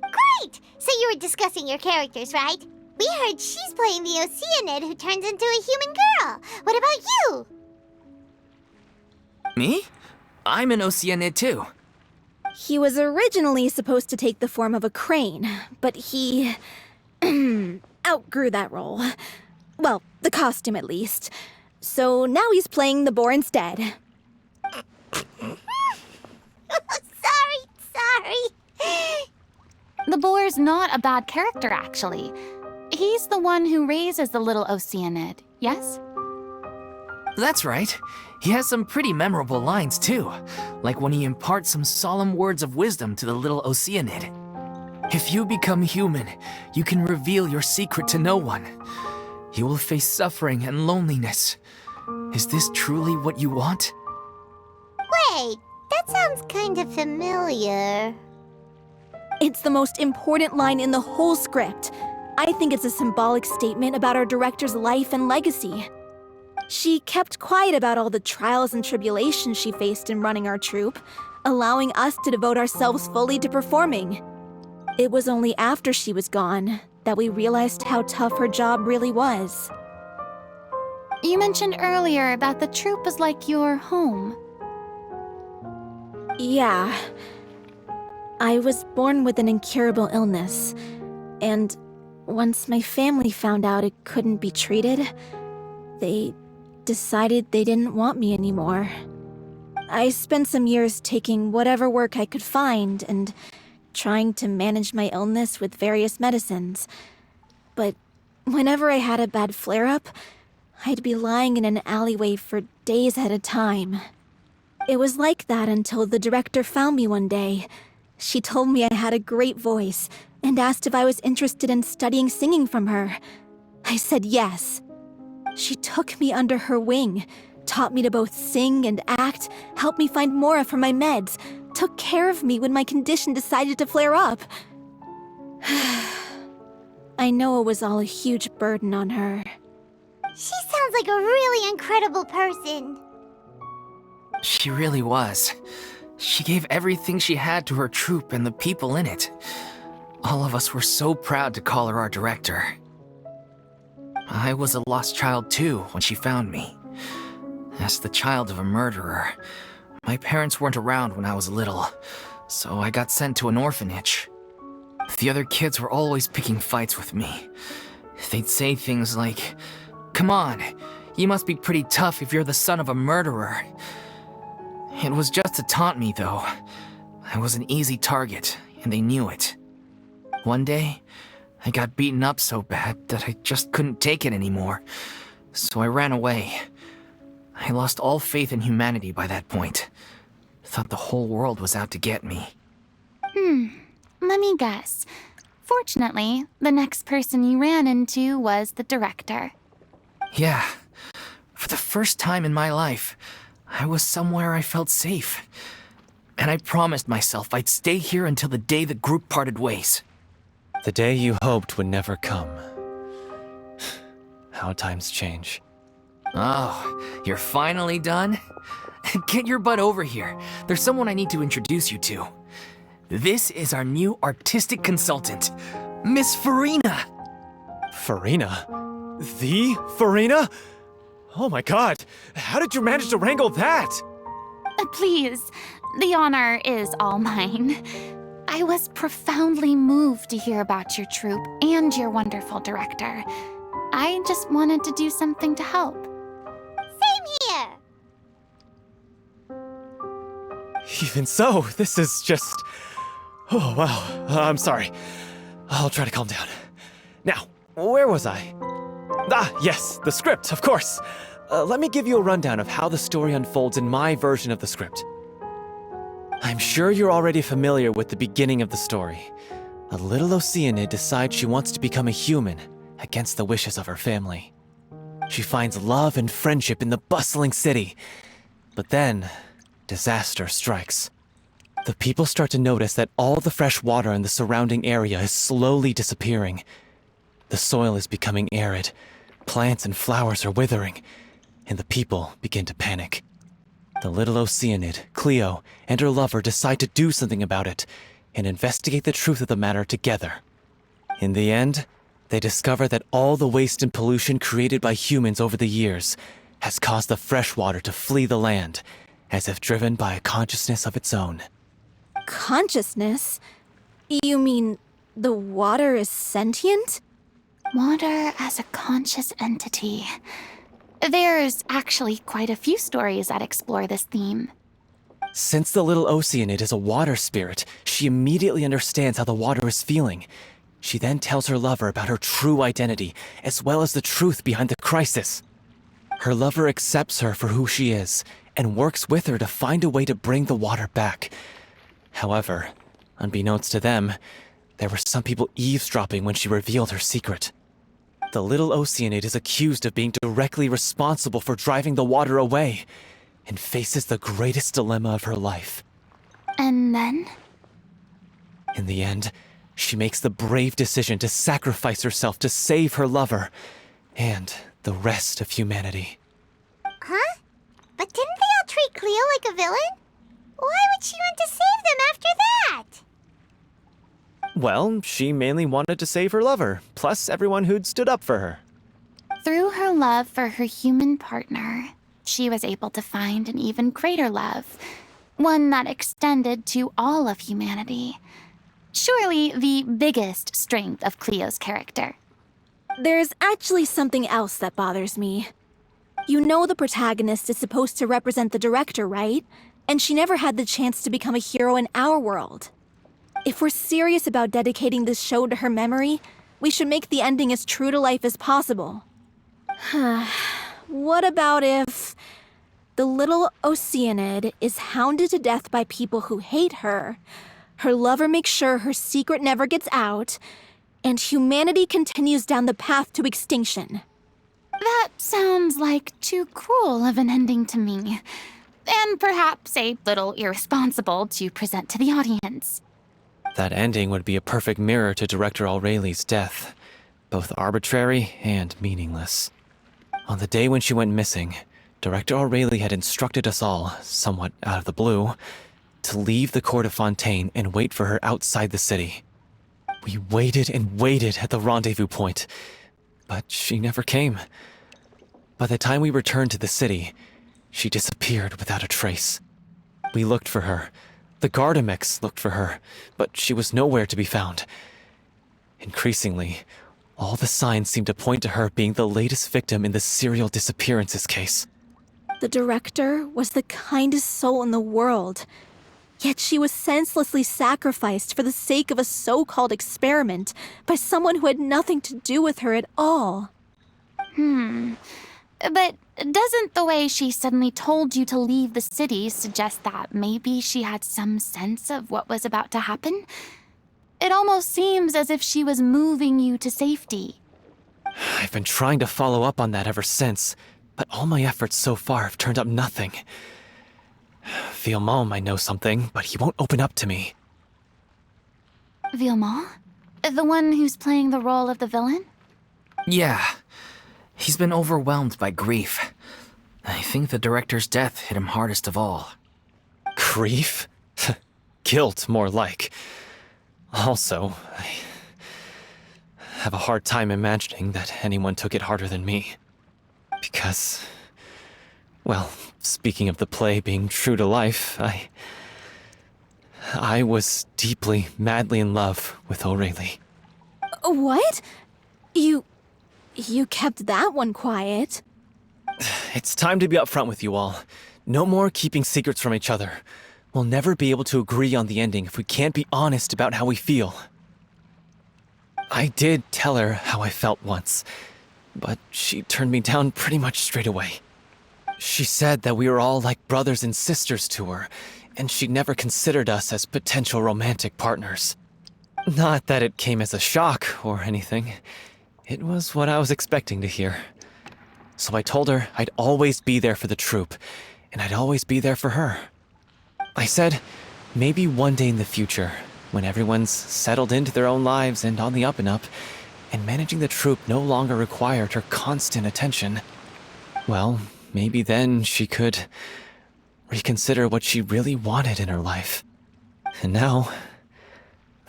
Great! So you were discussing your characters, right? We heard she's playing the Oceanid who turns into a human girl. What about you? Me? I'm an Oceanid too. He was originally supposed to take the form of a crane, but he outgrew that role. Well, the costume at least. So now he's playing the boar instead. Sorry. The boar's not a bad character, actually. He's the one who raises the little Oceanid, yes? That's right. He has some pretty memorable lines too, like when he imparts some solemn words of wisdom to the little Oceanid. If you become human, you can reveal your secret to no one. You will face suffering and loneliness. Is this truly what you want? Wait, that sounds kind of familiar. It's the most important line in the whole script. I think it's a symbolic statement about our director's life and legacy. She kept quiet about all the trials and tribulations she faced in running our troupe, allowing us to devote ourselves fully to performing. It was only after she was gone that we realized how tough her job really was. You mentioned earlier that the troupe is like your home. Yeah. I was born with an incurable illness, and once my family found out it couldn't be treated, they decided they didn't want me anymore. I spent some years taking whatever work I could find and trying to manage my illness with various medicines. But whenever I had a bad flare-up, I'd be lying in an alleyway for days at a time. It was like that until the director found me one day. She told me I had a great voice and asked if I was interested in studying singing from her. I said yes. She took me under her wing, taught me to both sing and act, helped me find Mora for my meds, took care of me when my condition decided to flare up. I know it was all a huge burden on her. She sounds like a really incredible person. She really was. She gave everything she had to her troupe and the people in it. All of us were so proud to call her our director. I was a lost child too when she found me. As the child of a murderer, my parents weren't around when I was little, so I got sent to an orphanage. The other kids were always picking fights with me. They'd say things like, "Come on, you must be pretty tough if you're the son of a murderer." It was just to taunt me, though. I was an easy target, and they knew it. One day, I got beaten up so bad that I just couldn't take it anymore, so I ran away. I lost all faith in humanity by that point. Thought the whole world was out to get me. Let me guess. Fortunately, the next person you ran into was the director. Yeah. For the first time in my life, I was somewhere I felt safe. And I promised myself I'd stay here until the day the group parted ways. The day you hoped would never come. How times change. Oh, you're finally done? Get your butt over here. There's someone I need to introduce you to. This is our new artistic consultant, Miss Furina. Furina? The Furina? Oh my god, how did you manage to wrangle that? Please, the honor is all mine. I was profoundly moved to hear about your troupe and your wonderful director. I just wanted to do something to help. Same here. Even so, this is just... Oh, wow. I'm sorry. I'll try to calm down. Now, where was I? Ah, yes, the script, of course. Let me give you a rundown of how the story unfolds in my version of the script. I'm sure you're already familiar with the beginning of the story. A little Oceanid decides she wants to become a human against the wishes of her family. She finds love and friendship in the bustling city. But then, disaster strikes. The people start to notice that all the fresh water in the surrounding area is slowly disappearing. The soil is becoming arid, plants and flowers are withering, and the people begin to panic. The little Oceanid, Cleo, and her lover decide to do something about it and investigate the truth of the matter together. In the end, they discover that all the waste and pollution created by humans over the years has caused the fresh water to flee the land, as if driven by a consciousness of its own. Consciousness? You mean the water is sentient? Water as a conscious entity. There's actually quite a few stories that explore this theme. Since the little Oceanid is a water spirit, she immediately understands how the water is feeling. She then tells her lover about her true identity, as well as the truth behind the crisis. Her lover accepts her for who she is, and works with her to find a way to bring the water back. However, unbeknownst to them, there were some people eavesdropping when she revealed her secret. The little Oceanid is accused of being directly responsible for driving the water away, and faces the greatest dilemma of her life. And then? In the end, she makes the brave decision to sacrifice herself to save her lover, and the rest of humanity. Huh? But didn't they all treat Cleo like a villain? Why would she want to save them after that? Well, she mainly wanted to save her lover, plus everyone who'd stood up for her. Through her love for her human partner, she was able to find an even greater love, one that extended to all of humanity. Surely the biggest strength of Cleo's character. There's actually something else that bothers me. You know the protagonist is supposed to represent the director, right? And she never had the chance to become a hero in our world. If we're serious about dedicating this show to her memory, we should make the ending as true to life as possible. What about if the little Oceanid is hounded to death by people who hate her, her lover makes sure her secret never gets out, and humanity continues down the path to extinction? That sounds like too cruel of an ending to me, and perhaps a little irresponsible to present to the audience. That ending would be a perfect mirror to Director Aureli's death, both arbitrary and meaningless. On the day when she went missing, Director Aureli had instructed us all, somewhat out of the blue, to leave the court of Fontaine and wait for her outside the city. We waited and waited at the rendezvous point, but she never came. By the time we returned to the city, she disappeared without a trace. We looked for her. The Gardamex looked for her, but she was nowhere to be found. Increasingly, all the signs seemed to point to her being the latest victim in the serial disappearances case. The director was the kindest soul in the world. Yet she was senselessly sacrificed for the sake of a so-called experiment by someone who had nothing to do with her at all. But doesn't the way she suddenly told you to leave the city suggest that maybe she had some sense of what was about to happen? It almost seems as if she was moving you to safety. I've been trying to follow up on that ever since, but all my efforts so far have turned up nothing. Villemont might know something, but he won't open up to me. Villemont? The one who's playing the role of the villain? Yeah. He's been overwhelmed by grief. I think the director's death hit him hardest of all. Grief? Guilt, more like. Also, I have a hard time imagining that anyone took it harder than me. Because, well, speaking of the play being true to life, I was deeply, madly in love with Aurelie. What? You kept that one quiet. It's time to be upfront with you all. No more keeping secrets from each other. We'll never be able to agree on the ending if we can't be honest about how we feel. I did tell her how I felt once, but she turned me down pretty much straight away. She said that we were all like brothers and sisters to her, and she'd never considered us as potential romantic partners. Not that it came as a shock or anything. It was what I was expecting to hear. So I told her I'd always be there for the troupe, and I'd always be there for her. I said, maybe one day in the future, when everyone's settled into their own lives and on the up and up, and managing the troupe no longer required her constant attention, well, maybe then she could reconsider what she really wanted in her life. And now,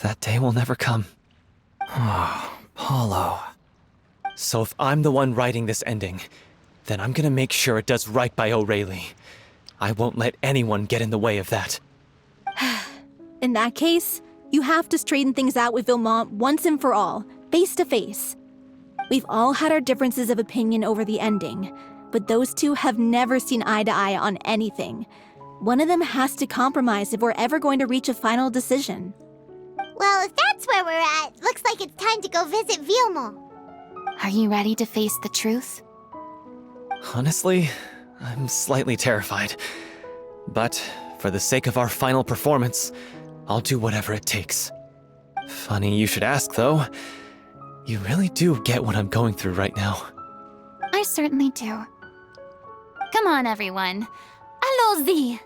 that day will never come. Oh, Paulo. So if I'm the one writing this ending, then I'm gonna make sure it does right by Aurelie. I won't let anyone get in the way of that. In that case, you have to straighten things out with Villemont once and for all, face to face. We've all had our differences of opinion over the ending, but those two have never seen eye to eye on anything. One of them has to compromise if we're ever going to reach a final decision. Well, if that's where we're at, looks like it's time to go visit Villemont. Are you ready to face the truth? Honestly, I'm slightly terrified. But for the sake of our final performance, I'll do whatever it takes. Funny you should ask, though. You really do get what I'm going through right now. I certainly do. Come on, everyone. Allons-y!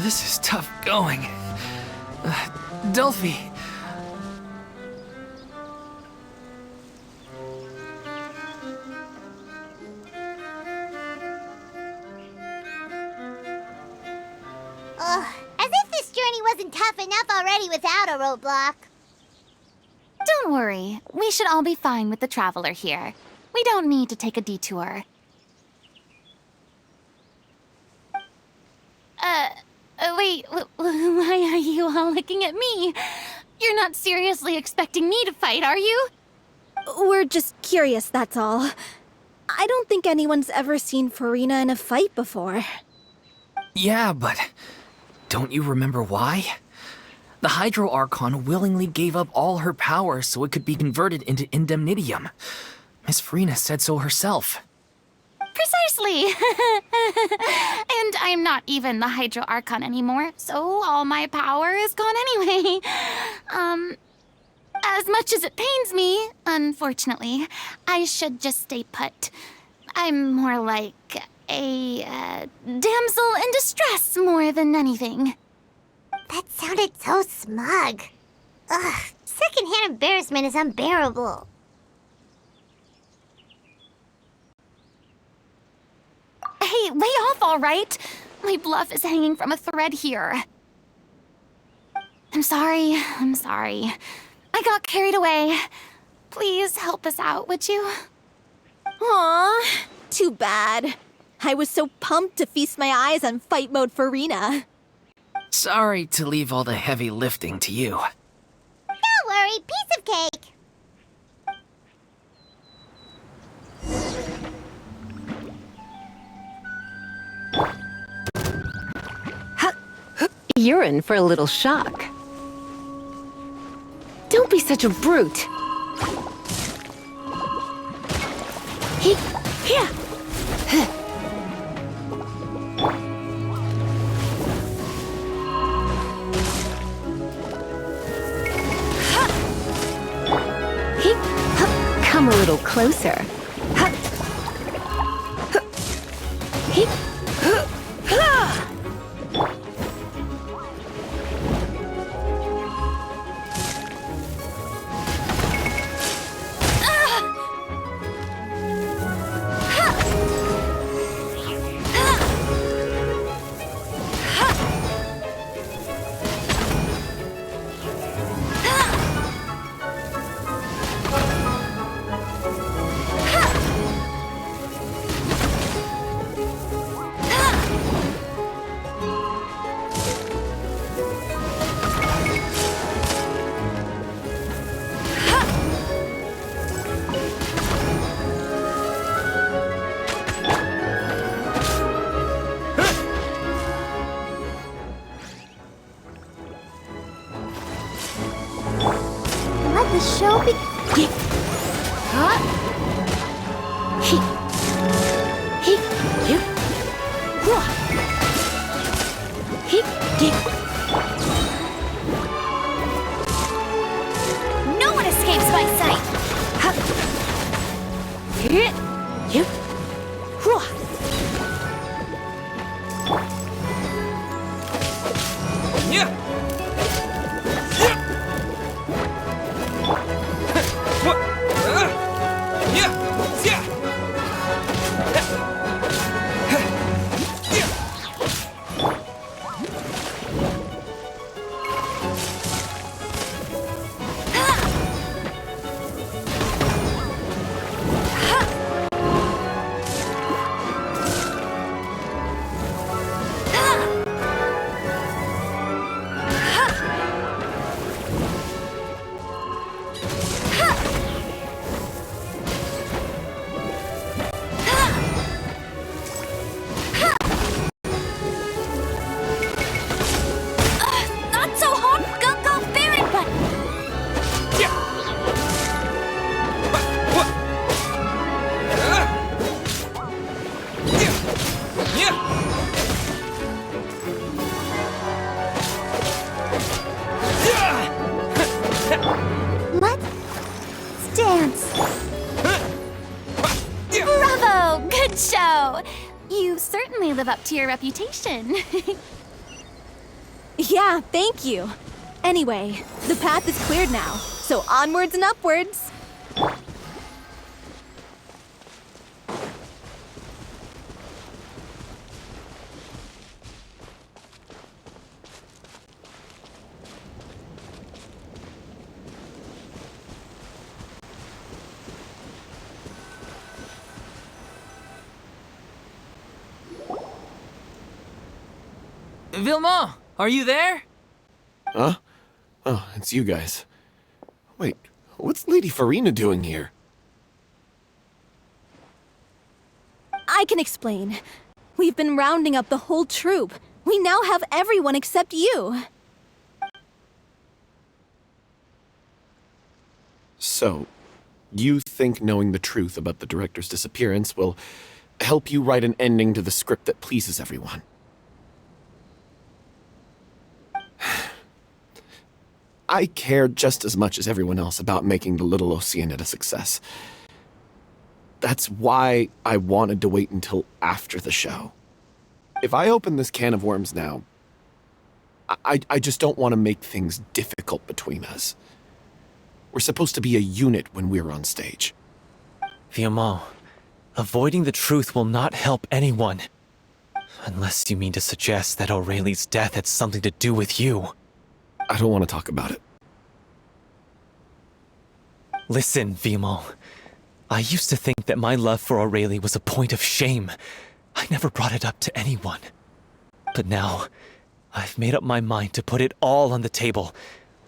This is tough going. Delphi. Ugh, as if this journey wasn't tough enough already without a roadblock. Don't worry. We should all be fine with the traveler here. We don't need to take a detour. Wait, why are you all looking at me? You're not seriously expecting me to fight, are you? We're just curious, that's all. I don't think anyone's ever seen Furina in a fight before. Yeah, but don't you remember why? The Hydro Archon willingly gave up all her power so it could be converted into indemnitium. Miss Furina said so herself. Precisely! And I'm not even the Hydro Archon anymore, so all my power is gone anyway. As much as it pains me, unfortunately, I should just stay put. I'm more like a damsel in distress more than anything. That sounded so smug. Ugh, secondhand embarrassment is unbearable. Hey, lay off, all right? My bluff is hanging from a thread here. I'm sorry. I got carried away. Please help us out, would you? Aw, too bad. I was so pumped to feast my eyes on fight mode Furina. Sorry to leave all the heavy lifting to you. Don't worry, piece of cake. You're in for a little shock. Don't be such a brute. Yeah. Come a little closer. Let the show begin. No one escapes my sight! Not so hot! Go, Baron! But Let's dance. bravo! Good show! You certainly live up to your reputation. Yeah, thank you. Anyway, the path is cleared now, so onwards and upwards. Vilmont, are you there? Huh? Oh, it's you guys. Wait, what's Lady Furina doing here? I can explain. We've been rounding up the whole troupe. We now have everyone except you. So, you think knowing the truth about the director's disappearance will help you write an ending to the script that pleases everyone? I care just as much as everyone else about making the Little Oceanid a success. That's why I wanted to wait until after the show. If I open this can of worms now, I just don't want to make things difficult between us. We're supposed to be a unit when we're on stage. Viamant, avoiding the truth will not help anyone. Unless you mean to suggest that Aurelie's death had something to do with you. I don't want to talk about it. Listen, Viamant. I used to think that my love for Aurelie was a point of shame. I never brought it up to anyone. But now, I've made up my mind to put it all on the table.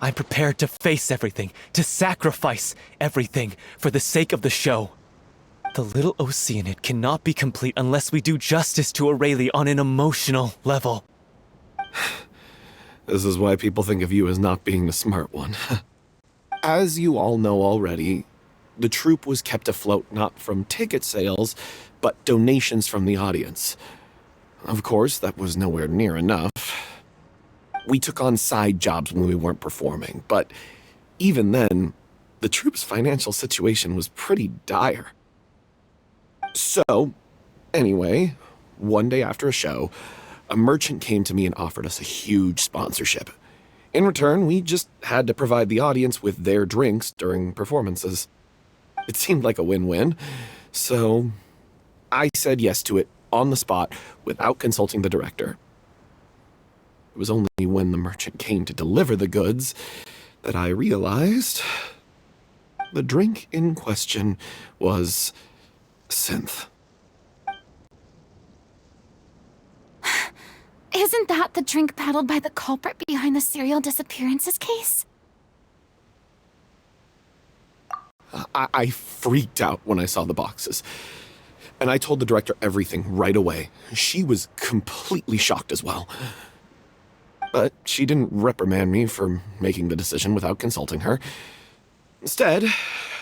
I'm prepared to face everything, to sacrifice everything for the sake of the show. The Little Oceanid cannot be complete unless we do justice to Aurelie on an emotional level. This is why people think of you as not being the smart one. As you all know already, the troupe was kept afloat not from ticket sales, but donations from the audience. Of course, that was nowhere near enough. We took on side jobs when we weren't performing, but even then, the troupe's financial situation was pretty dire. So, anyway, one day after a show, a merchant came to me and offered us a huge sponsorship. In return, we just had to provide the audience with their drinks during performances. It seemed like a win-win, so I said yes to it on the spot without consulting the director. It was only when the merchant came to deliver the goods that I realized the drink in question was synth. Isn't that the drink peddled by the culprit behind the serial disappearances case? I freaked out when I saw the boxes. And I told the director everything right away. She was completely shocked as well. But she didn't reprimand me for making the decision without consulting her. Instead,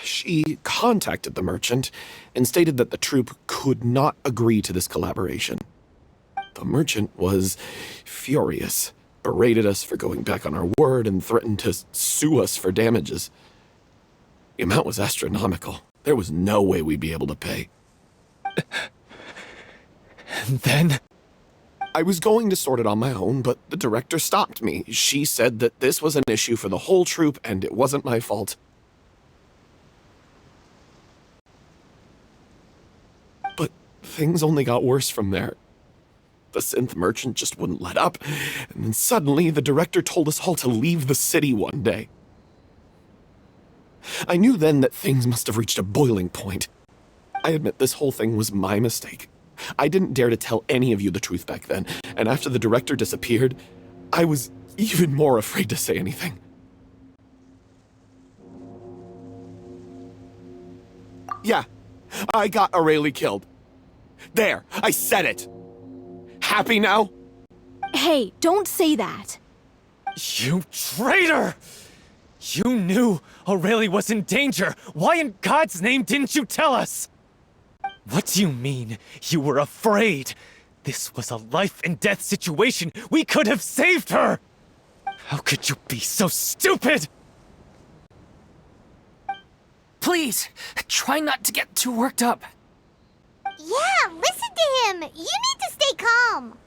she contacted the merchant and stated that the troupe could not agree to this collaboration. The merchant was furious, berated us for going back on our word, and threatened to sue us for damages. The amount was astronomical. There was no way we'd be able to pay. And then? I was going to sort it on my own, but the director stopped me. She said that this was an issue for the whole troupe, and it wasn't my fault. But things only got worse from there. The synth merchant just wouldn't let up, and then suddenly the director told us all to leave the city one day. I knew then that things must have reached a boiling point. I admit this whole thing was my mistake. I didn't dare to tell any of you the truth back then, and after the director disappeared, I was even more afraid to say anything. Yeah, I got Aurelie killed. There, I said it. Happy now? Hey, don't say that. You traitor! You knew Aurelie was in danger. Why in God's name didn't you tell us? What do you mean, you were afraid? This was a life and death situation. We could have saved her! How could you be so stupid? Please, try not to get too worked up. Yeah, listen to him. You need to stay calm.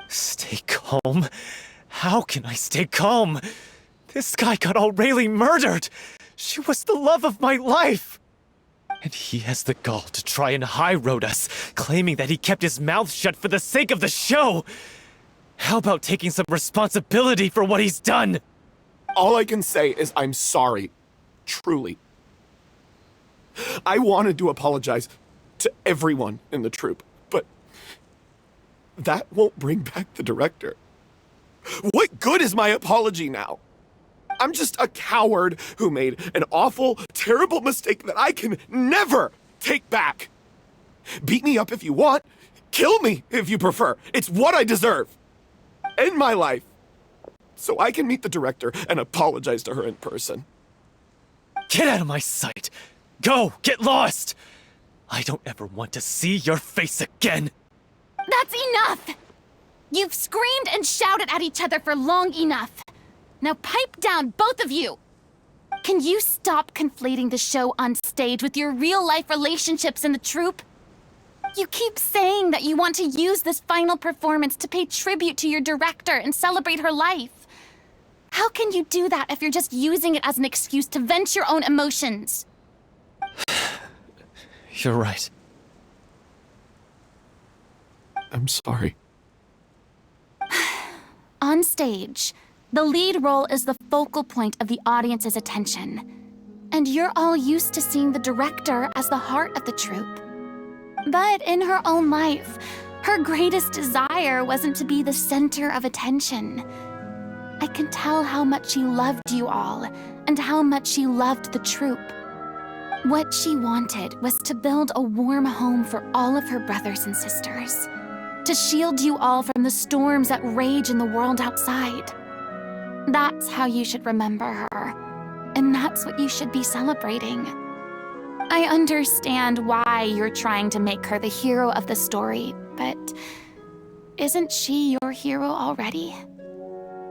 Stay calm? How can I stay calm? This guy got Aurelie murdered! She was the love of my life! And he has the gall to try and high-road us, claiming that he kept his mouth shut for the sake of the show! How about taking some responsibility for what he's done? All I can say is I'm sorry. Truly. I wanted to apologize to everyone in the troupe, but that won't bring back the director. What good is my apology now? I'm just a coward who made an awful, terrible mistake that I can never take back. Beat me up if you want, Kill me, if you prefer. It's what I deserve. End my life. So I can meet the director and apologize to her in person. Get out of my sight! Go! Get lost! I don't ever want to see your face again! That's enough! You've screamed and shouted at each other for long enough. Now pipe down, both of you! Can you stop conflating the show on stage with your real-life relationships in the troupe? You keep saying that you want to use this final performance to pay tribute to your director and celebrate her life. How can you do that if you're just using it as an excuse to vent your own emotions? You're right. I'm sorry. On stage, the lead role is the focal point of the audience's attention. And you're all used to seeing the director as the heart of the troupe. But in her own life, her greatest desire wasn't to be the center of attention. I can tell how much she loved you all, and how much she loved the troupe. What she wanted was to build a warm home for all of her brothers and sisters, to shield you all from the storms that rage in the world outside. That's how you should remember her, and that's what you should be celebrating. I understand why you're trying to make her the hero of the story, but isn't she your hero already?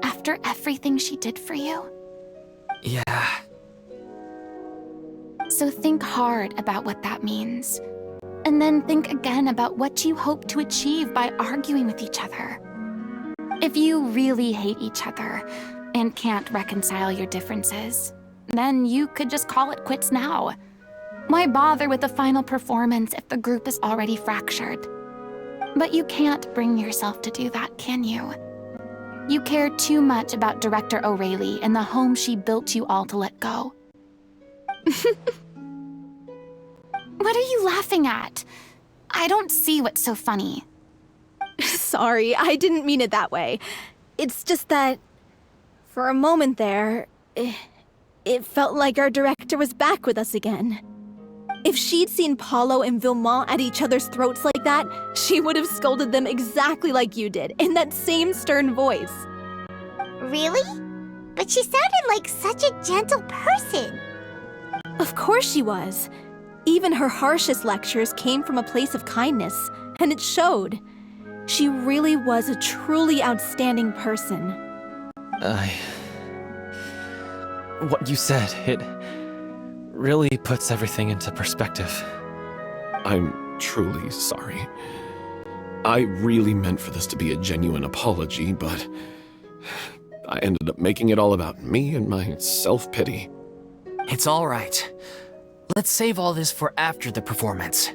After everything she did for you? Yeah. So think hard about what that means. And then think again about what you hope to achieve by arguing with each other. If you really hate each other and can't reconcile your differences, then you could just call it quits now. Why bother with the final performance if the group is already fractured? But you can't bring yourself to do that, can you? You care too much about Director O'Reilly and the home she built you all to let go. What are you laughing at? I don't see what's so funny. Sorry, I didn't mean it that way. It's just that, for a moment there, it felt like our director was back with us again. If she'd seen Paulo and Vilmont at each other's throats like that, she would have scolded them exactly like you did, in that same stern voice. Really? But she sounded like such a gentle person. Of course she was. Even her harshest lectures came from a place of kindness, and it showed. She really was a truly outstanding person. What you said, it really puts everything into perspective. I'm truly sorry. I really meant for this to be a genuine apology, but I ended up making it all about me and my self-pity. It's all right. Let's save all this for after the performance.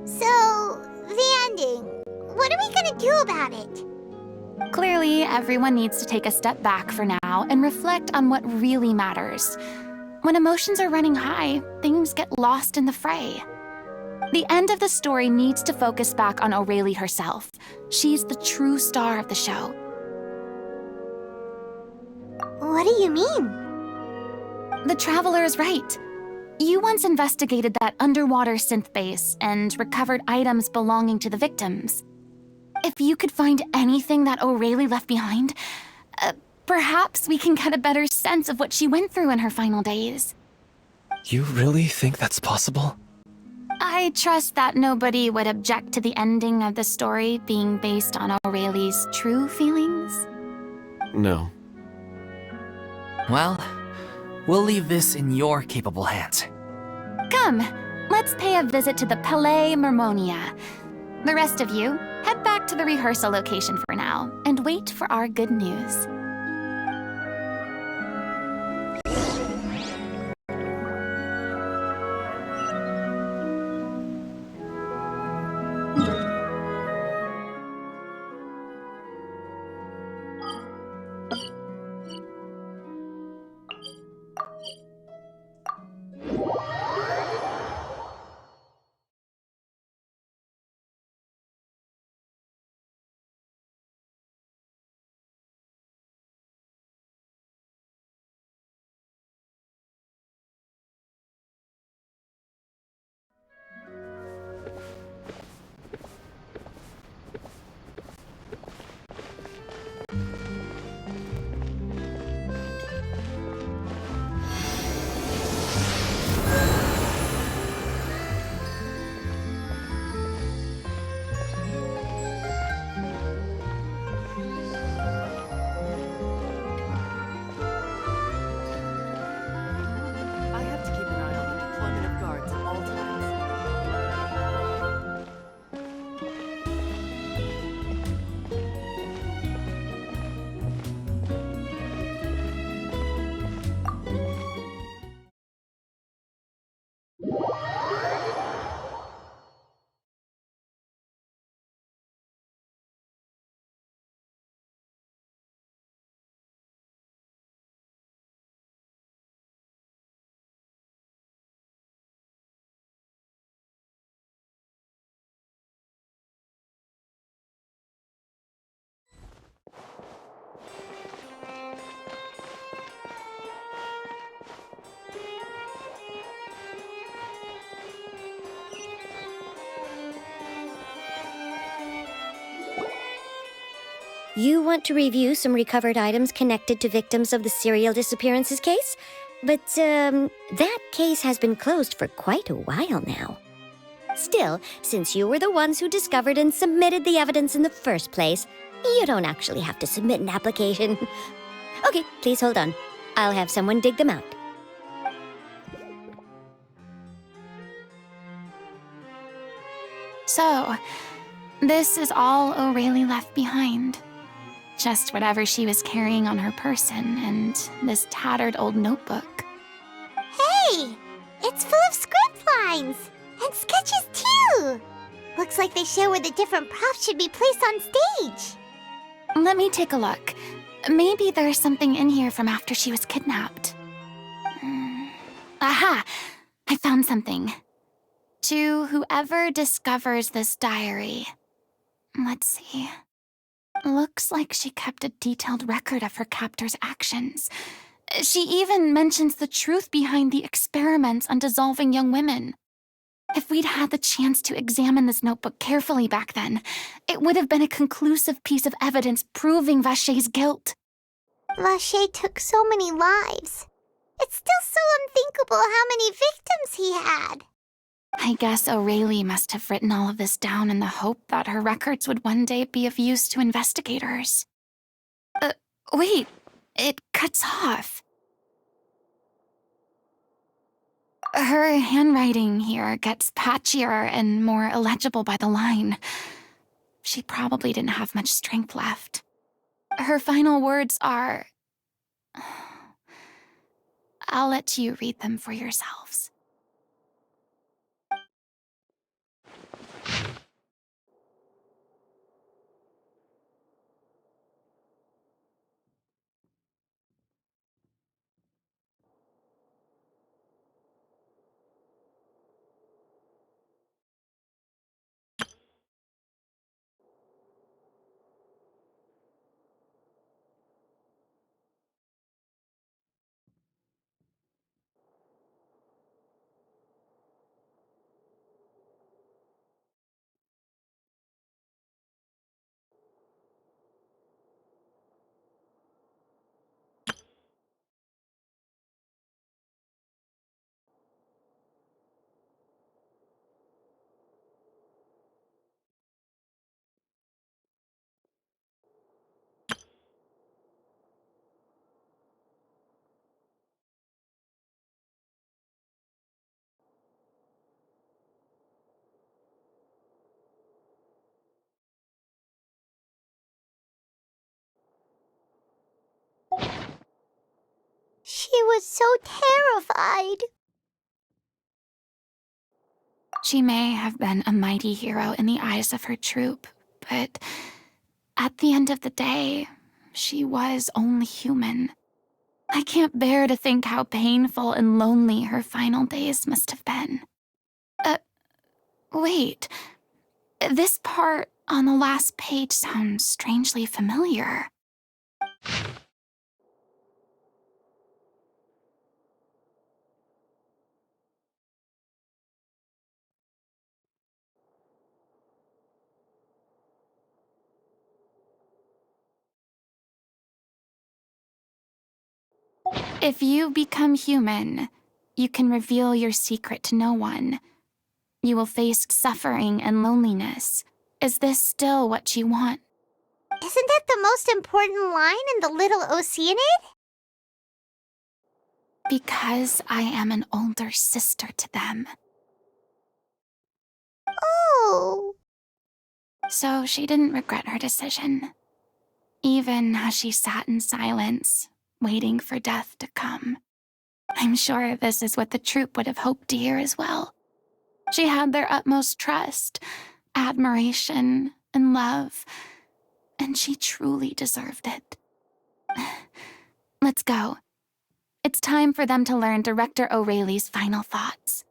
So, the ending. What are we gonna do about it? Clearly, everyone needs to take a step back for now and reflect on what really matters. When emotions are running high, things get lost in the fray. The end of the story needs to focus back on O'Reilly herself. She's the true star of the show. What do you mean? The Traveler is right. You once investigated that underwater synth base and recovered items belonging to the victims. If you could find anything that O'Reilly left behind, perhaps we can get a better sense of what she went through in her final days. You really think that's possible? I trust that nobody would object to the ending of the story being based on O'Reilly's true feelings. No. Well, we'll leave this in your capable hands. Come, let's pay a visit to the Palais Mermonia. The rest of you, head back to the rehearsal location for now and wait for our good news. You want to review some recovered items connected to victims of the serial disappearances case? But, that case has been closed for quite a while now. Still, since you were the ones who discovered and submitted the evidence in the first place, you don't actually have to submit an application. Okay, please hold on. I'll have someone dig them out. So, this is all O'Reilly left behind. Just whatever she was carrying on her person and this tattered old notebook. Hey! It's full of script lines! And sketches too! Looks like they show where the different props should be placed on stage. Let me take a look. Maybe there's something in here from after she was kidnapped. Aha! I found something. To whoever discovers this diary. Let's see. Looks like she kept a detailed record of her captor's actions. She even mentions the truth behind the experiments on dissolving young women. If we'd had the chance to examine this notebook carefully back then, it would have been a conclusive piece of evidence proving Vachey's guilt. Vachey took so many lives. It's still so unthinkable how many victims he had. I guess O'Reilly must have written all of this down in the hope that her records would one day be of use to investigators. Wait, it cuts off. Her handwriting here gets patchier and more illegible by the line. She probably didn't have much strength left. Her final words are... I'll let you read them for yourselves. She was so terrified. She may have been a mighty hero in the eyes of her troop, but at the end of the day, she was only human. I can't bear to think how painful and lonely her final days must have been. Wait. This part on the last page sounds strangely familiar. If you become human, you can reveal your secret to no one. You will face suffering and loneliness. Is this still what you want? Isn't that the most important line in the Little Oceanid? Because I am an older sister to them. Oh. So she didn't regret her decision. Even as she sat in silence, waiting for death to come. I'm sure this is what the troupe would have hoped to hear as well. She had their utmost trust, admiration, and love, and she truly deserved it. Let's go. It's time for them to learn Director O'Reilly's final thoughts.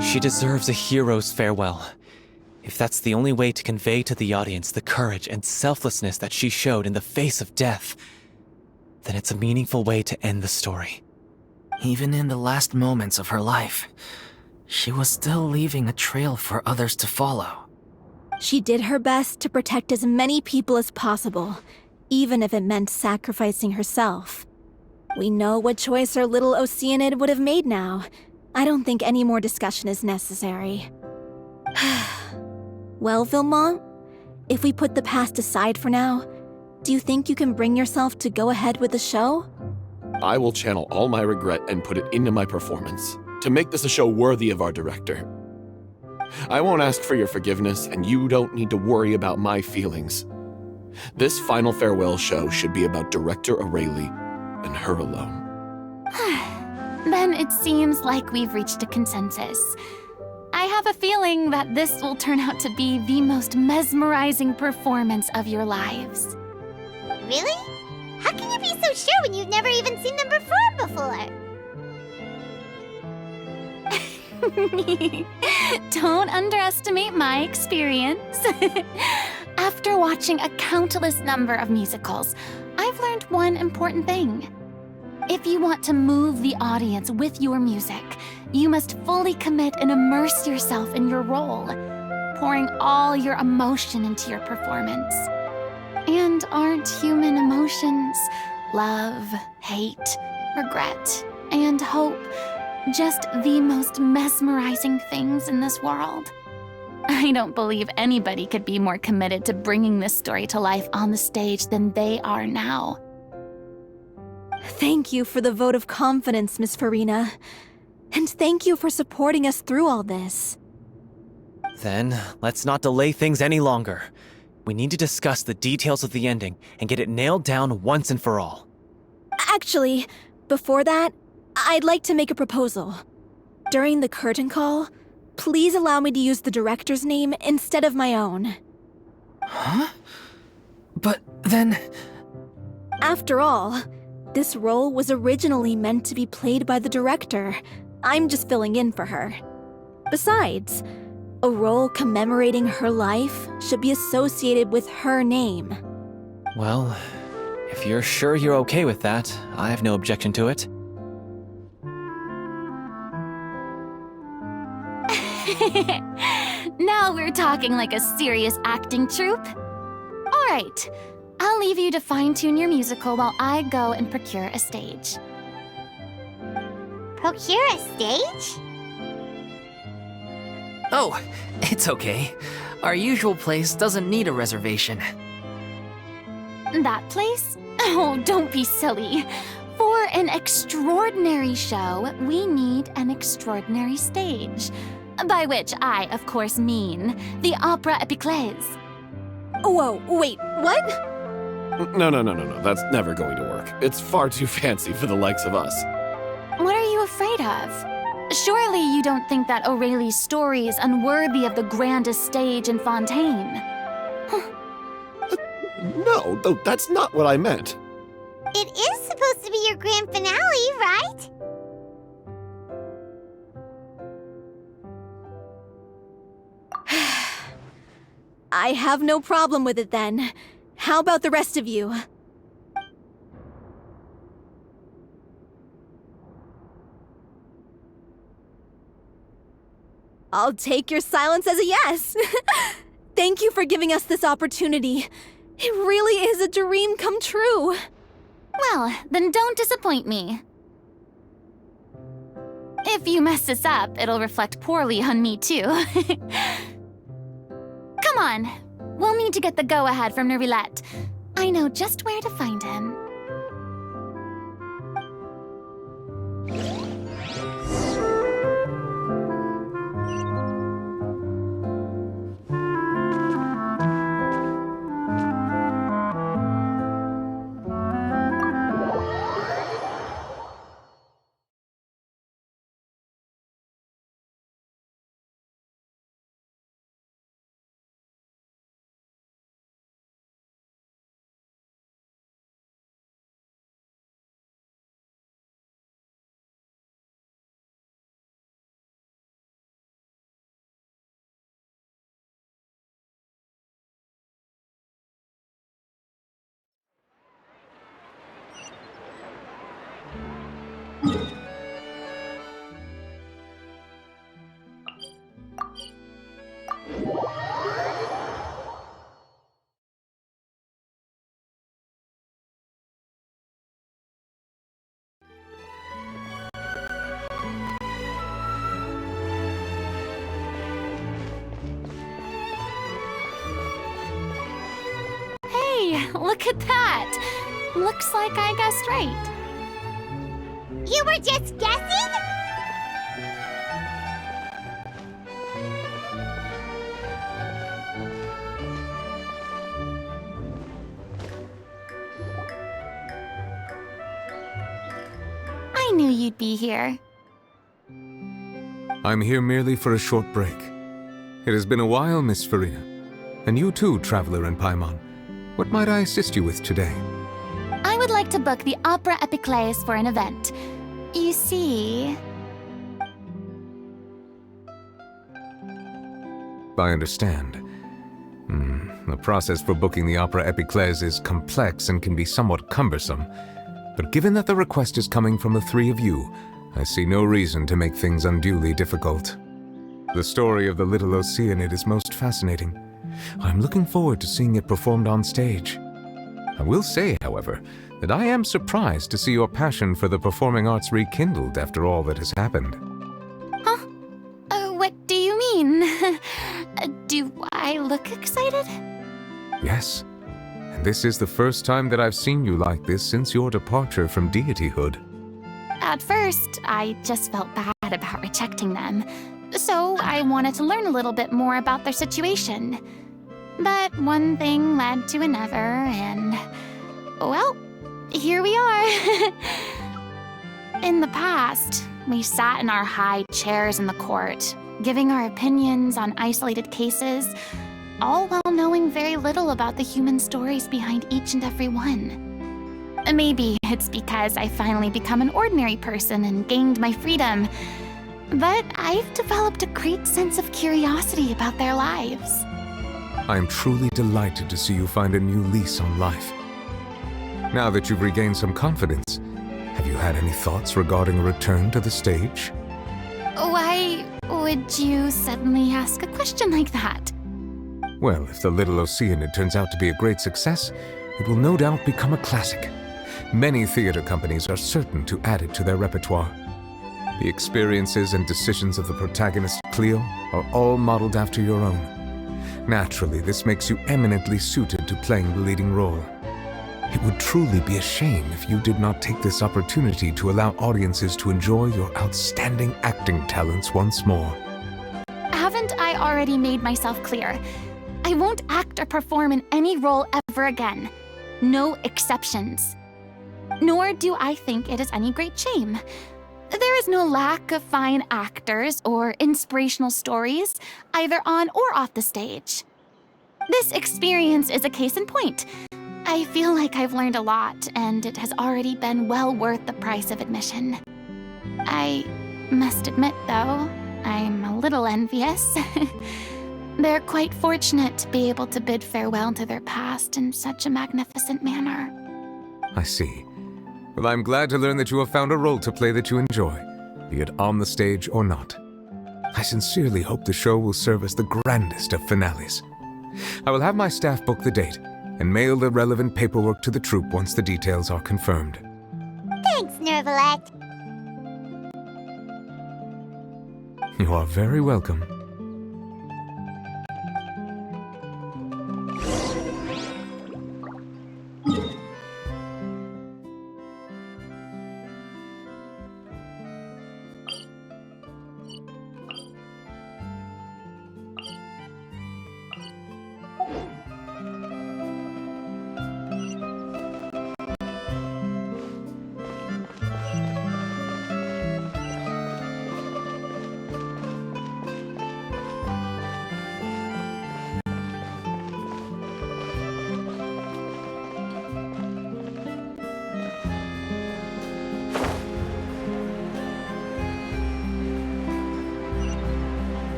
She deserves a hero's farewell. If that's the only way to convey to the audience the courage and selflessness that she showed in the face of death, then it's a meaningful way to end the story. Even in the last moments of her life, she was still leaving a trail for others to follow. She did her best to protect as many people as possible, even if it meant sacrificing herself. We know what choice our little Oceanid would have made now. I don't think any more discussion is necessary. Well, Vilmont, if we put the past aside for now, do you think you can bring yourself to go ahead with the show? I will channel all my regret and put it into my performance, to make this a show worthy of our director. I won't ask for your forgiveness, and you don't need to worry about my feelings. This final farewell show should be about Director Aurelie and her alone. Then it seems like we've reached a consensus. I have a feeling that this will turn out to be the most mesmerizing performance of your lives. Really? How can you be so sure when you've never even seen them perform before? Don't underestimate my experience. After watching a countless number of musicals, I've learned one important thing. If you want to move the audience with your music, you must fully commit and immerse yourself in your role, pouring all your emotion into your performance. And aren't human emotions, love, hate, regret, and hope, just the most mesmerizing things in this world? I don't believe anybody could be more committed to bringing this story to life on the stage than they are now. Thank you for the vote of confidence, Miss Furina. And thank you for supporting us through all this. Then, let's not delay things any longer. We need to discuss the details of the ending and get it nailed down once and for all. Actually, before that, I'd like to make a proposal. During the curtain call, please allow me to use the director's name instead of my own. Huh? But then... After all, this role was originally meant to be played by the director. I'm just filling in for her. Besides, a role commemorating her life should be associated with her name. Well, if you're sure you're okay with that, I have no objection to it. Now we're talking like a serious acting troupe. All right, I'll leave you to fine-tune your musical while I go and procure a stage. Procure a stage? Oh, it's okay. Our usual place doesn't need a reservation. That place? Oh, don't be silly. 4 For an extraordinary show, we need an extraordinary stage. By which I, of course, mean the Opera Epiclese. Whoa, wait, what? No. That's never going to work. It's far too fancy for the likes of us. What are you afraid of? Surely you don't think that Aurelie's story is unworthy of the grandest stage in Fontaine. No, that's not what I meant. It is supposed to be your grand finale, right? I have no problem with it then. How about the rest of you? I'll take your silence as a yes. Thank you for giving us this opportunity. It really is a dream come true. Well, then don't disappoint me. If you mess this up, it'll reflect poorly on me too. Come on, we'll need to get the go-ahead from Nervilette. I know just where to find him. Look at that! Looks like I guessed right. You were just guessing? I knew you'd be here. I'm here merely for a short break. It has been a while, Miss Furina. And you too, Traveler in Paimon. What might I assist you with today? I would like to book the Opera Epiclese for an event. You see... I understand. The process for booking the Opera Epiclese is complex and can be somewhat cumbersome. But given that the request is coming from the three of you, I see no reason to make things unduly difficult. The story of the Little Oceanid is most fascinating. I'm looking forward to seeing it performed on stage. I will say, however, that I am surprised to see your passion for the performing arts rekindled after all that has happened. Huh? What do you mean? Do I look excited? Yes. And this is the first time that I've seen you like this since your departure from deityhood. At first, I just felt bad about rejecting them. So I wanted to learn a little bit more about their situation. But one thing led to another, and... well, here we are. In the past, we sat in our high chairs in the court, giving our opinions on isolated cases, all while knowing very little about the human stories behind each and every one. Maybe it's because I finally become an ordinary person and gained my freedom, but I've developed a great sense of curiosity about their lives. I am truly delighted to see you find a new lease on life. Now that you've regained some confidence, have you had any thoughts regarding a return to the stage? Why would you suddenly ask a question like that? Well, if the Little Oceanid turns out to be a great success, it will no doubt become a classic. Many theater companies are certain to add it to their repertoire. The experiences and decisions of the protagonist, Cleo, are all modeled after your own. Naturally, this makes you eminently suited to playing the leading role. It would truly be a shame if you did not take this opportunity to allow audiences to enjoy your outstanding acting talents once more. Haven't I already made myself clear? I won't act or perform in any role ever again. No exceptions. Nor do I think it is any great shame. There is no lack of fine actors or inspirational stories, either on or off the stage. This experience is a case in point. I feel like I've learned a lot, and it has already been well worth the price of admission. I must admit, though, I'm a little envious. They're quite fortunate to be able to bid farewell to their past in such a magnificent manner. I see. Well, I'm glad to learn that you have found a role to play that you enjoy, be it on the stage or not. I sincerely hope the show will serve as the grandest of finales. I will have my staff book the date and mail the relevant paperwork to the troupe once the details are confirmed. Thanks, Nervalet. You are very welcome.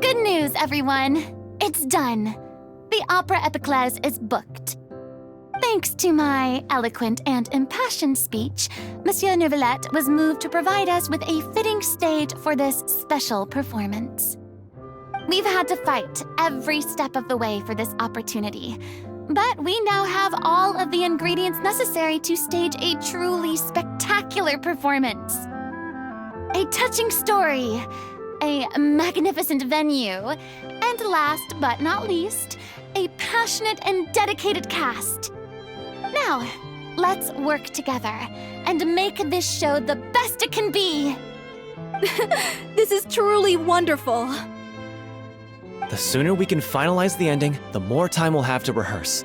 Good news, everyone! It's done. The Opera Epiclese is booked. Thanks to my eloquent and impassioned speech, Monsieur Neuvillette was moved to provide us with a fitting stage for this special performance. We've had to fight every step of the way for this opportunity, but we now have all of the ingredients necessary to stage a truly spectacular performance. A touching story, a magnificent venue, and last but not least, a passionate and dedicated cast. Now, let's work together and make this show the best it can be. This is truly wonderful. The sooner we can finalize the ending, the more time we'll have to rehearse.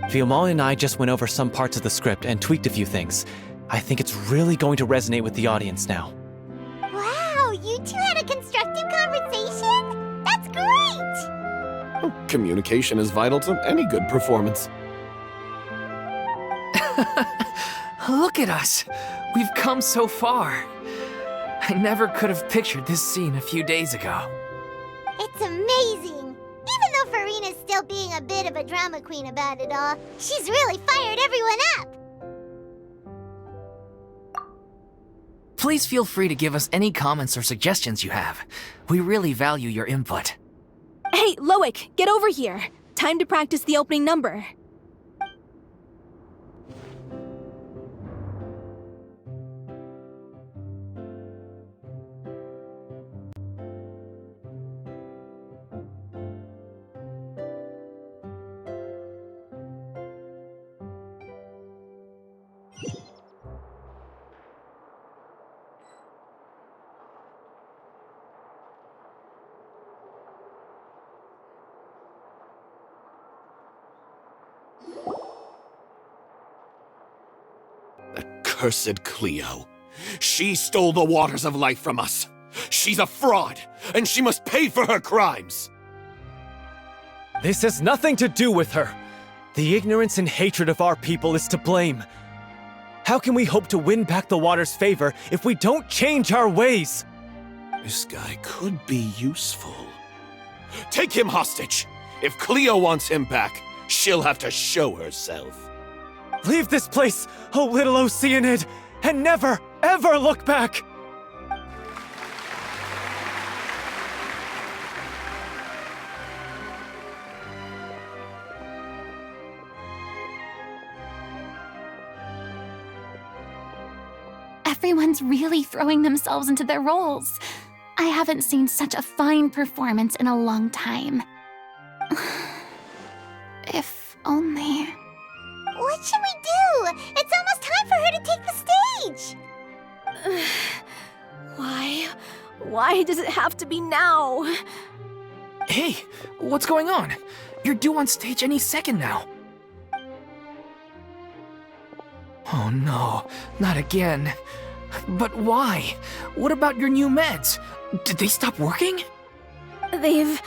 Fiumali and I just went over some parts of the script and tweaked a few things. I think it's really going to resonate with the audience now. Wow, you two had a constructive conversation? That's great! Communication is vital to any good performance. Look at us! We've come so far. I never could have pictured this scene a few days ago. It's amazing! Even though Furina's still being a bit of a drama queen about it all, she's really fired everyone up! Please feel free to give us any comments or suggestions you have. We really value your input. Hey, Loic, get over here. Time to practice the opening number. accursed Cleo. She stole the waters of life from us. She's a fraud, and she must pay for her crimes. This has nothing to do with her. The ignorance and hatred of our people is to blame. How can we hope to win back the water's favor if we don't change our ways? This guy could be useful. Take him hostage. If Cleo wants him back, she'll have to show herself. Leave this place, O little Oceanid, and never, ever look back! Everyone's really throwing themselves into their roles. I haven't seen such a fine performance in a long time. If only... What should we do? It's almost time for her to take the stage! Why does it have to be now? Hey, what's going on? You're due on stage any second now. Oh no, not again. But why? What about your new meds? Did they stop working? They've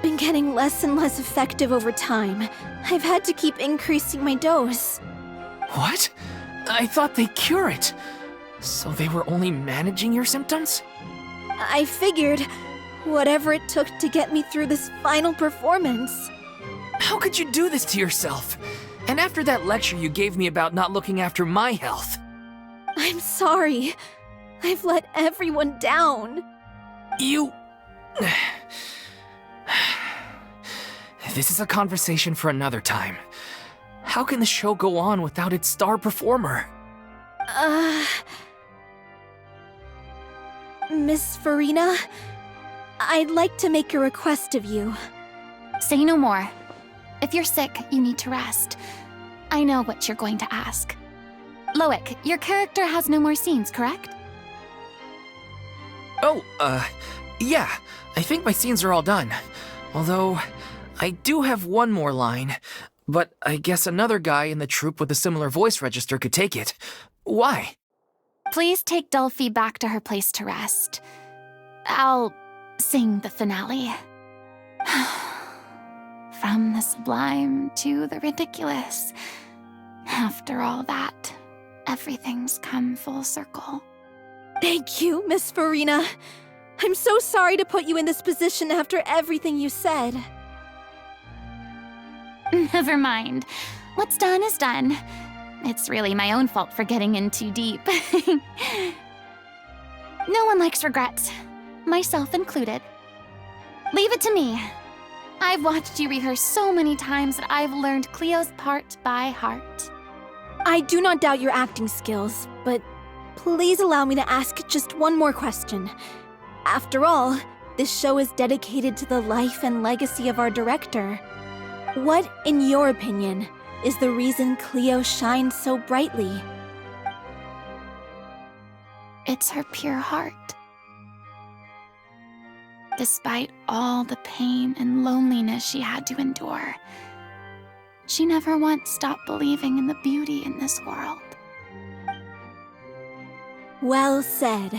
been getting less and less effective over time. I've had to keep increasing my dose. What? I thought they cure it. So they were only managing your symptoms? I figured whatever it took to get me through this final performance. How could you do this to yourself? And after that lecture you gave me about not looking after my health. I'm sorry. I've let everyone down. You... This is a conversation for another time. How can the show go on without its star performer? Miss Furina, I'd like to make a request of you. Say no more. If you're sick, you need to rest. I know what you're going to ask. Loic, your character has no more scenes, correct? Oh, yeah. I think my scenes are all done. Although, I do have one more line. But I guess another guy in the troupe with a similar voice register could take it. Why? Please take Dulphie back to her place to rest. I'll sing the finale. From the sublime to the ridiculous. After all that, everything's come full circle. Thank you, Miss Furina. I'm so sorry to put you in this position after everything you said. Never mind. What's done is done. It's really my own fault for getting in too deep. No one likes regrets, myself included. Leave it to me. I've watched you rehearse so many times that I've learned Cleo's part by heart. I do not doubt your acting skills, but please allow me to ask just one more question. After all, this show is dedicated to the life and legacy of our director. What, in your opinion, is the reason Cleo shines so brightly? It's her pure heart. Despite all the pain and loneliness she had to endure, she never once stopped believing in the beauty in this world. Well said.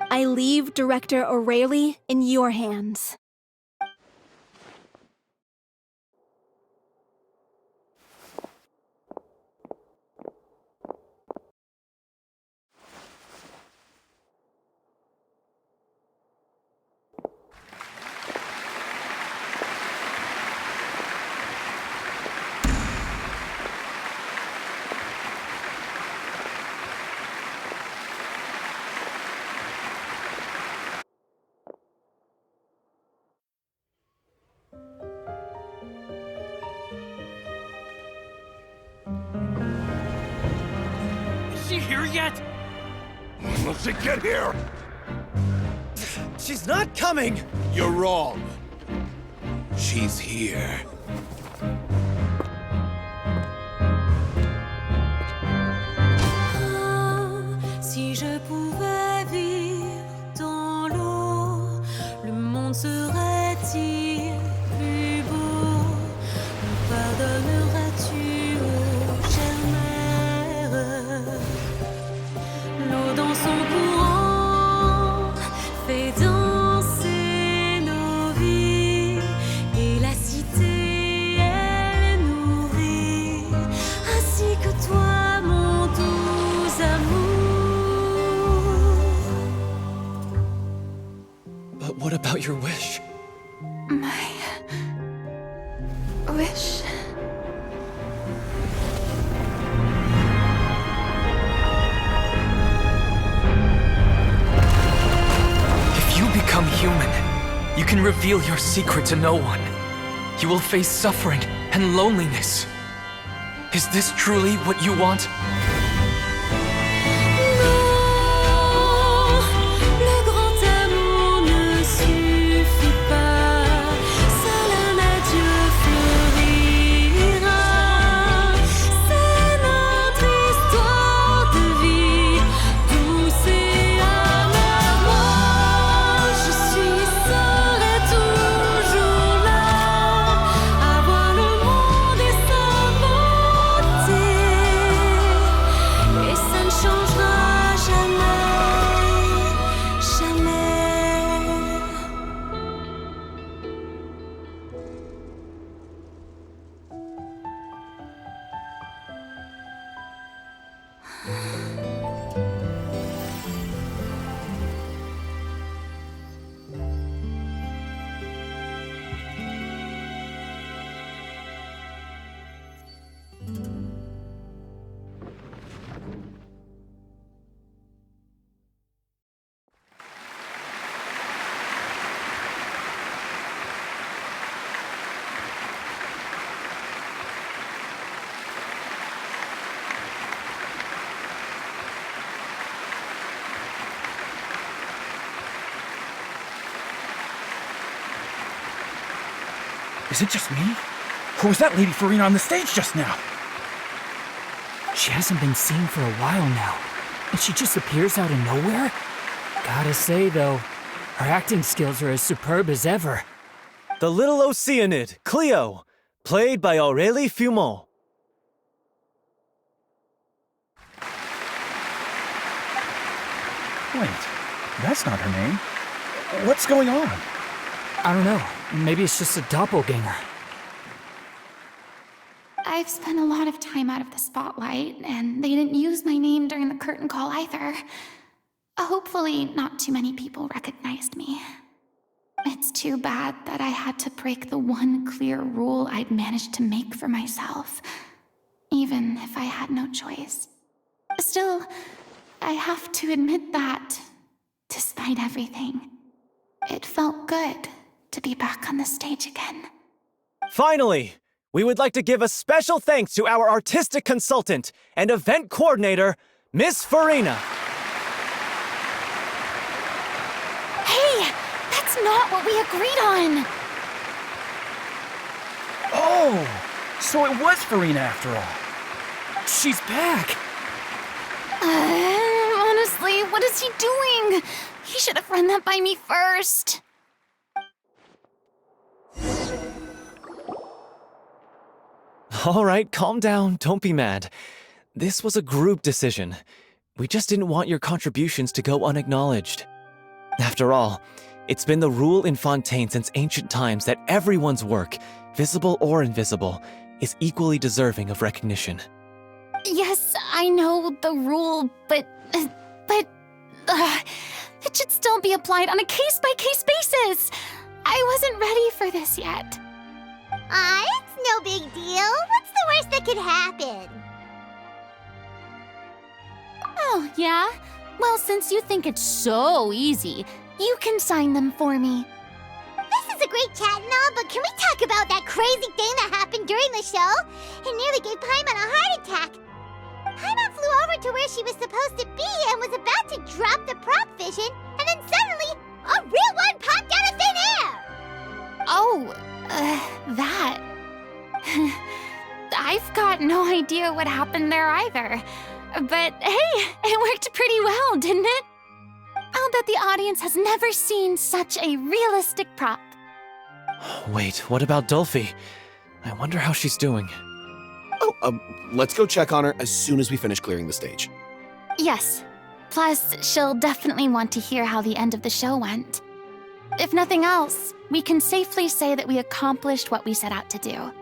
I leave Director O'Reilly in your hands. Is she here yet? When will she get here? She's not coming! You're wrong. She's here. Si je pouvais vivre dans l'eau, le monde serait-il plus beau? On pardonnerait about your wish? My wish. If you become human, you can reveal your secret to no one. You will face suffering and loneliness. Is this truly what you want? Le grand amour ne suffit pas, seul un adieu fleurira. C'est notre histoire de vie, douce et amère. Moi, je serai toujours là, à voir le monde et s'inventer. Et ça ne changera jamais, jamais. Is it just me? Or was that Lady Furina on the stage just now? She hasn't been seen for a while now, and she just appears out of nowhere? Gotta say, though, her acting skills are as superb as ever. The little Oceanid, Cleo, played by Aurélie Fumont. Wait, that's not her name. What's going on? I don't know, maybe it's just a doppelganger. I've spent a lot of time out of the spotlight, and they didn't use my name during the curtain call either. Hopefully, not too many people recognized me. It's too bad that I had to break the one clear rule I'd managed to make for myself, even if I had no choice. Still, I have to admit that, despite everything, it felt good to be back on the stage again. Finally, we would like to give a special thanks to our artistic consultant and event coordinator, Miss Furina. Hey, that's not what we agreed on! Oh, so it was Furina after all. She's back! Honestly, what is he doing? He should have run that by me first. All right, calm down, don't be mad. This was a group decision. We just didn't want your contributions to go unacknowledged. After all, it's been the rule in Fontaine since ancient times that everyone's work, visible or invisible, is equally deserving of recognition. Yes, I know the rule, but it should still be applied on a case-by-case basis. I wasn't ready for this yet. It's no big deal. What's the worst that could happen? Oh, yeah? Well, since you think it's so easy, you can sign them for me. This is a great chat and all, but can we talk about that crazy thing that happened during the show? It nearly gave Paimon a heart attack. Paimon flew over to where she was supposed to be and was about to drop the prop vision, and then suddenly, a real one popped out of thin air! Oh, that. I've got no idea what happened there either. But hey, it worked pretty well, didn't it? I'll bet the audience has never seen such a realistic prop. Wait, what about Dolphy? I wonder how she's doing. Oh, let's go check on her as soon as we finish clearing the stage. Yes. Plus, she'll definitely want to hear how the end of the show went. If nothing else, we can safely say that we accomplished what we set out to do.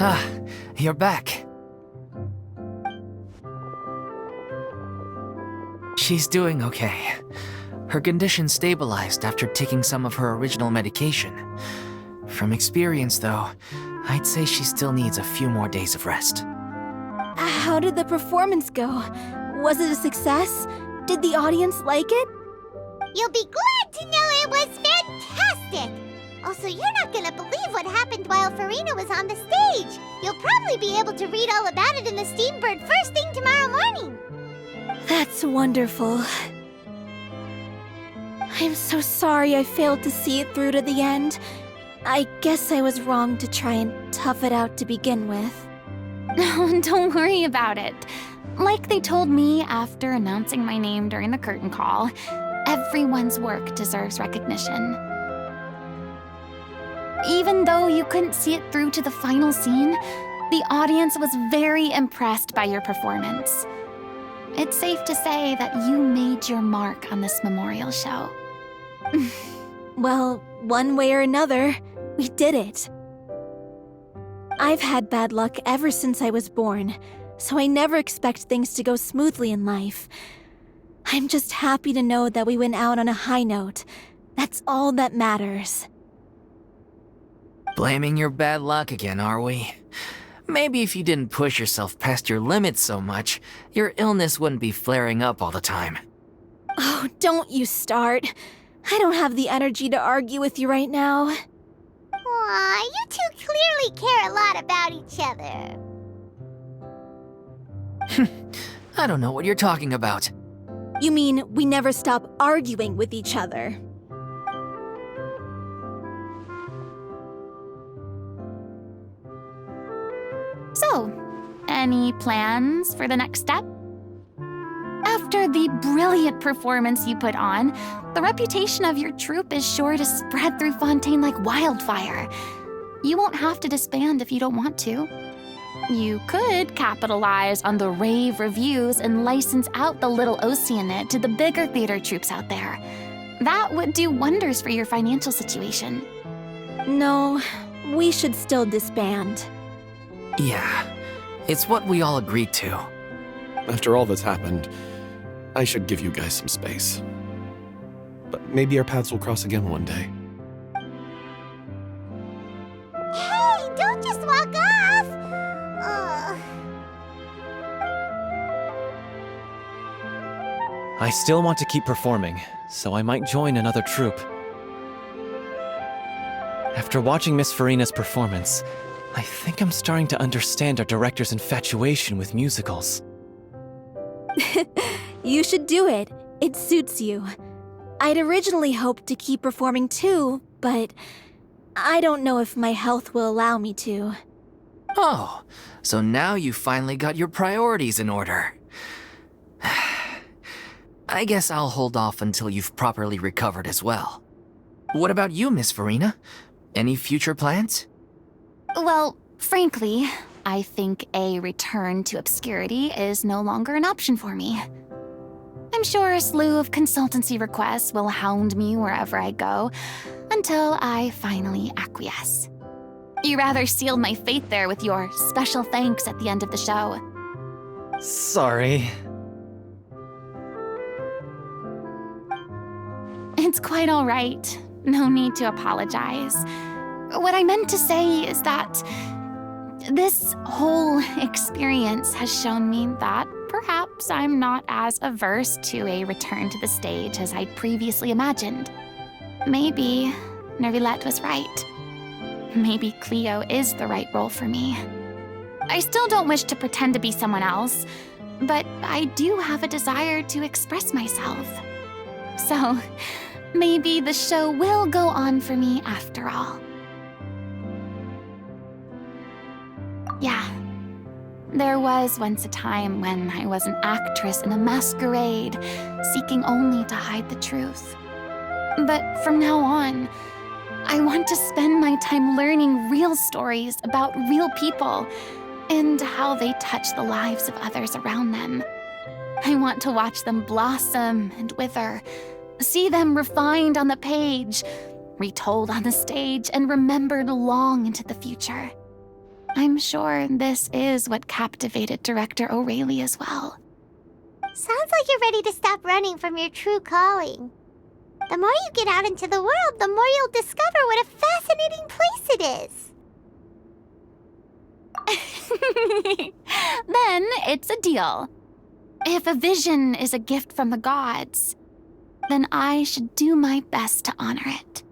Ah, you're back. She's doing okay. Her condition stabilized after taking some of her original medication. From experience, though, I'd say she still needs a few more days of rest. How did the performance go? Was it a success? Did the audience like it? You'll be glad to know it was fantastic! Also, you're not gonna believe what happened while Furina was on the stage. You'll probably be able to read all about it in the Steambird first thing tomorrow morning. That's wonderful. I'm so sorry I failed to see it through to the end. I guess I was wrong to try and tough it out to begin with. No, don't worry about it. Like they told me after announcing my name during the curtain call, everyone's work deserves recognition. Even though you couldn't see it through to the final scene, the audience was very impressed by your performance. It's safe to say that you made your mark on this memorial show. Well, one way or another, we did it. I've had bad luck ever since I was born, so I never expect things to go smoothly in life. I'm just happy to know that we went out on a high note. That's all that matters. Blaming your bad luck again, are we? Maybe if you didn't push yourself past your limits so much, your illness wouldn't be flaring up all the time. Oh, don't you start. I don't have the energy to argue with you right now. Aw, you two clearly care a lot about each other. I don't know what you're talking about. You mean we never stop arguing with each other? So, any plans for the next step? After the brilliant performance you put on, the reputation of your troupe is sure to spread through Fontaine like wildfire. You won't have to disband if you don't want to. You could capitalize on the rave reviews and license out the little Oceanid to the bigger theater troupes out there. That would do wonders for your financial situation. No, we should still disband. Yeah, it's what we all agreed to. After all that's happened, I should give you guys some space. But maybe our paths will cross again one day. Hey, don't just walk off! I still want to keep performing, so I might join another troupe. After watching Miss Furina's performance, I think I'm starting to understand our director's infatuation with musicals. You should do it. It suits you. I'd originally hoped to keep performing too, but I don't know if my health will allow me to. Oh, so now you finally got your priorities in order. I guess I'll hold off until you've properly recovered as well. What about you, Miss Furina? Any future plans? Well, frankly, I think a return to obscurity is no longer an option for me. I'm sure a slew of consultancy requests will hound me wherever I go, until I finally acquiesce. You rather sealed my fate there with your special thanks at the end of the show. Sorry. It's quite all right. No need to apologize. What I meant to say is that this whole experience has shown me that perhaps I'm not as averse to a return to the stage as I'd previously imagined. Maybe Nervilette was right. Maybe Cleo is the right role for me. I still don't wish to pretend to be someone else, but I do have a desire to express myself. So, maybe the show will go on for me after all. Yeah. There was once a time when I was an actress in a masquerade, seeking only to hide the truth. But from now on, I want to spend my time learning real stories about real people and how they touch the lives of others around them. I want to watch them blossom and wither, see them refined on the page, retold on the stage, and remembered long into the future. I'm sure this is what captivated director O'Reilly as well. Sounds like you're ready to stop running from your true calling. The more you get out into the world, the more you'll discover what a fascinating place it is. Then it's a deal. If a vision is a gift from the gods, then I should do my best to honor it.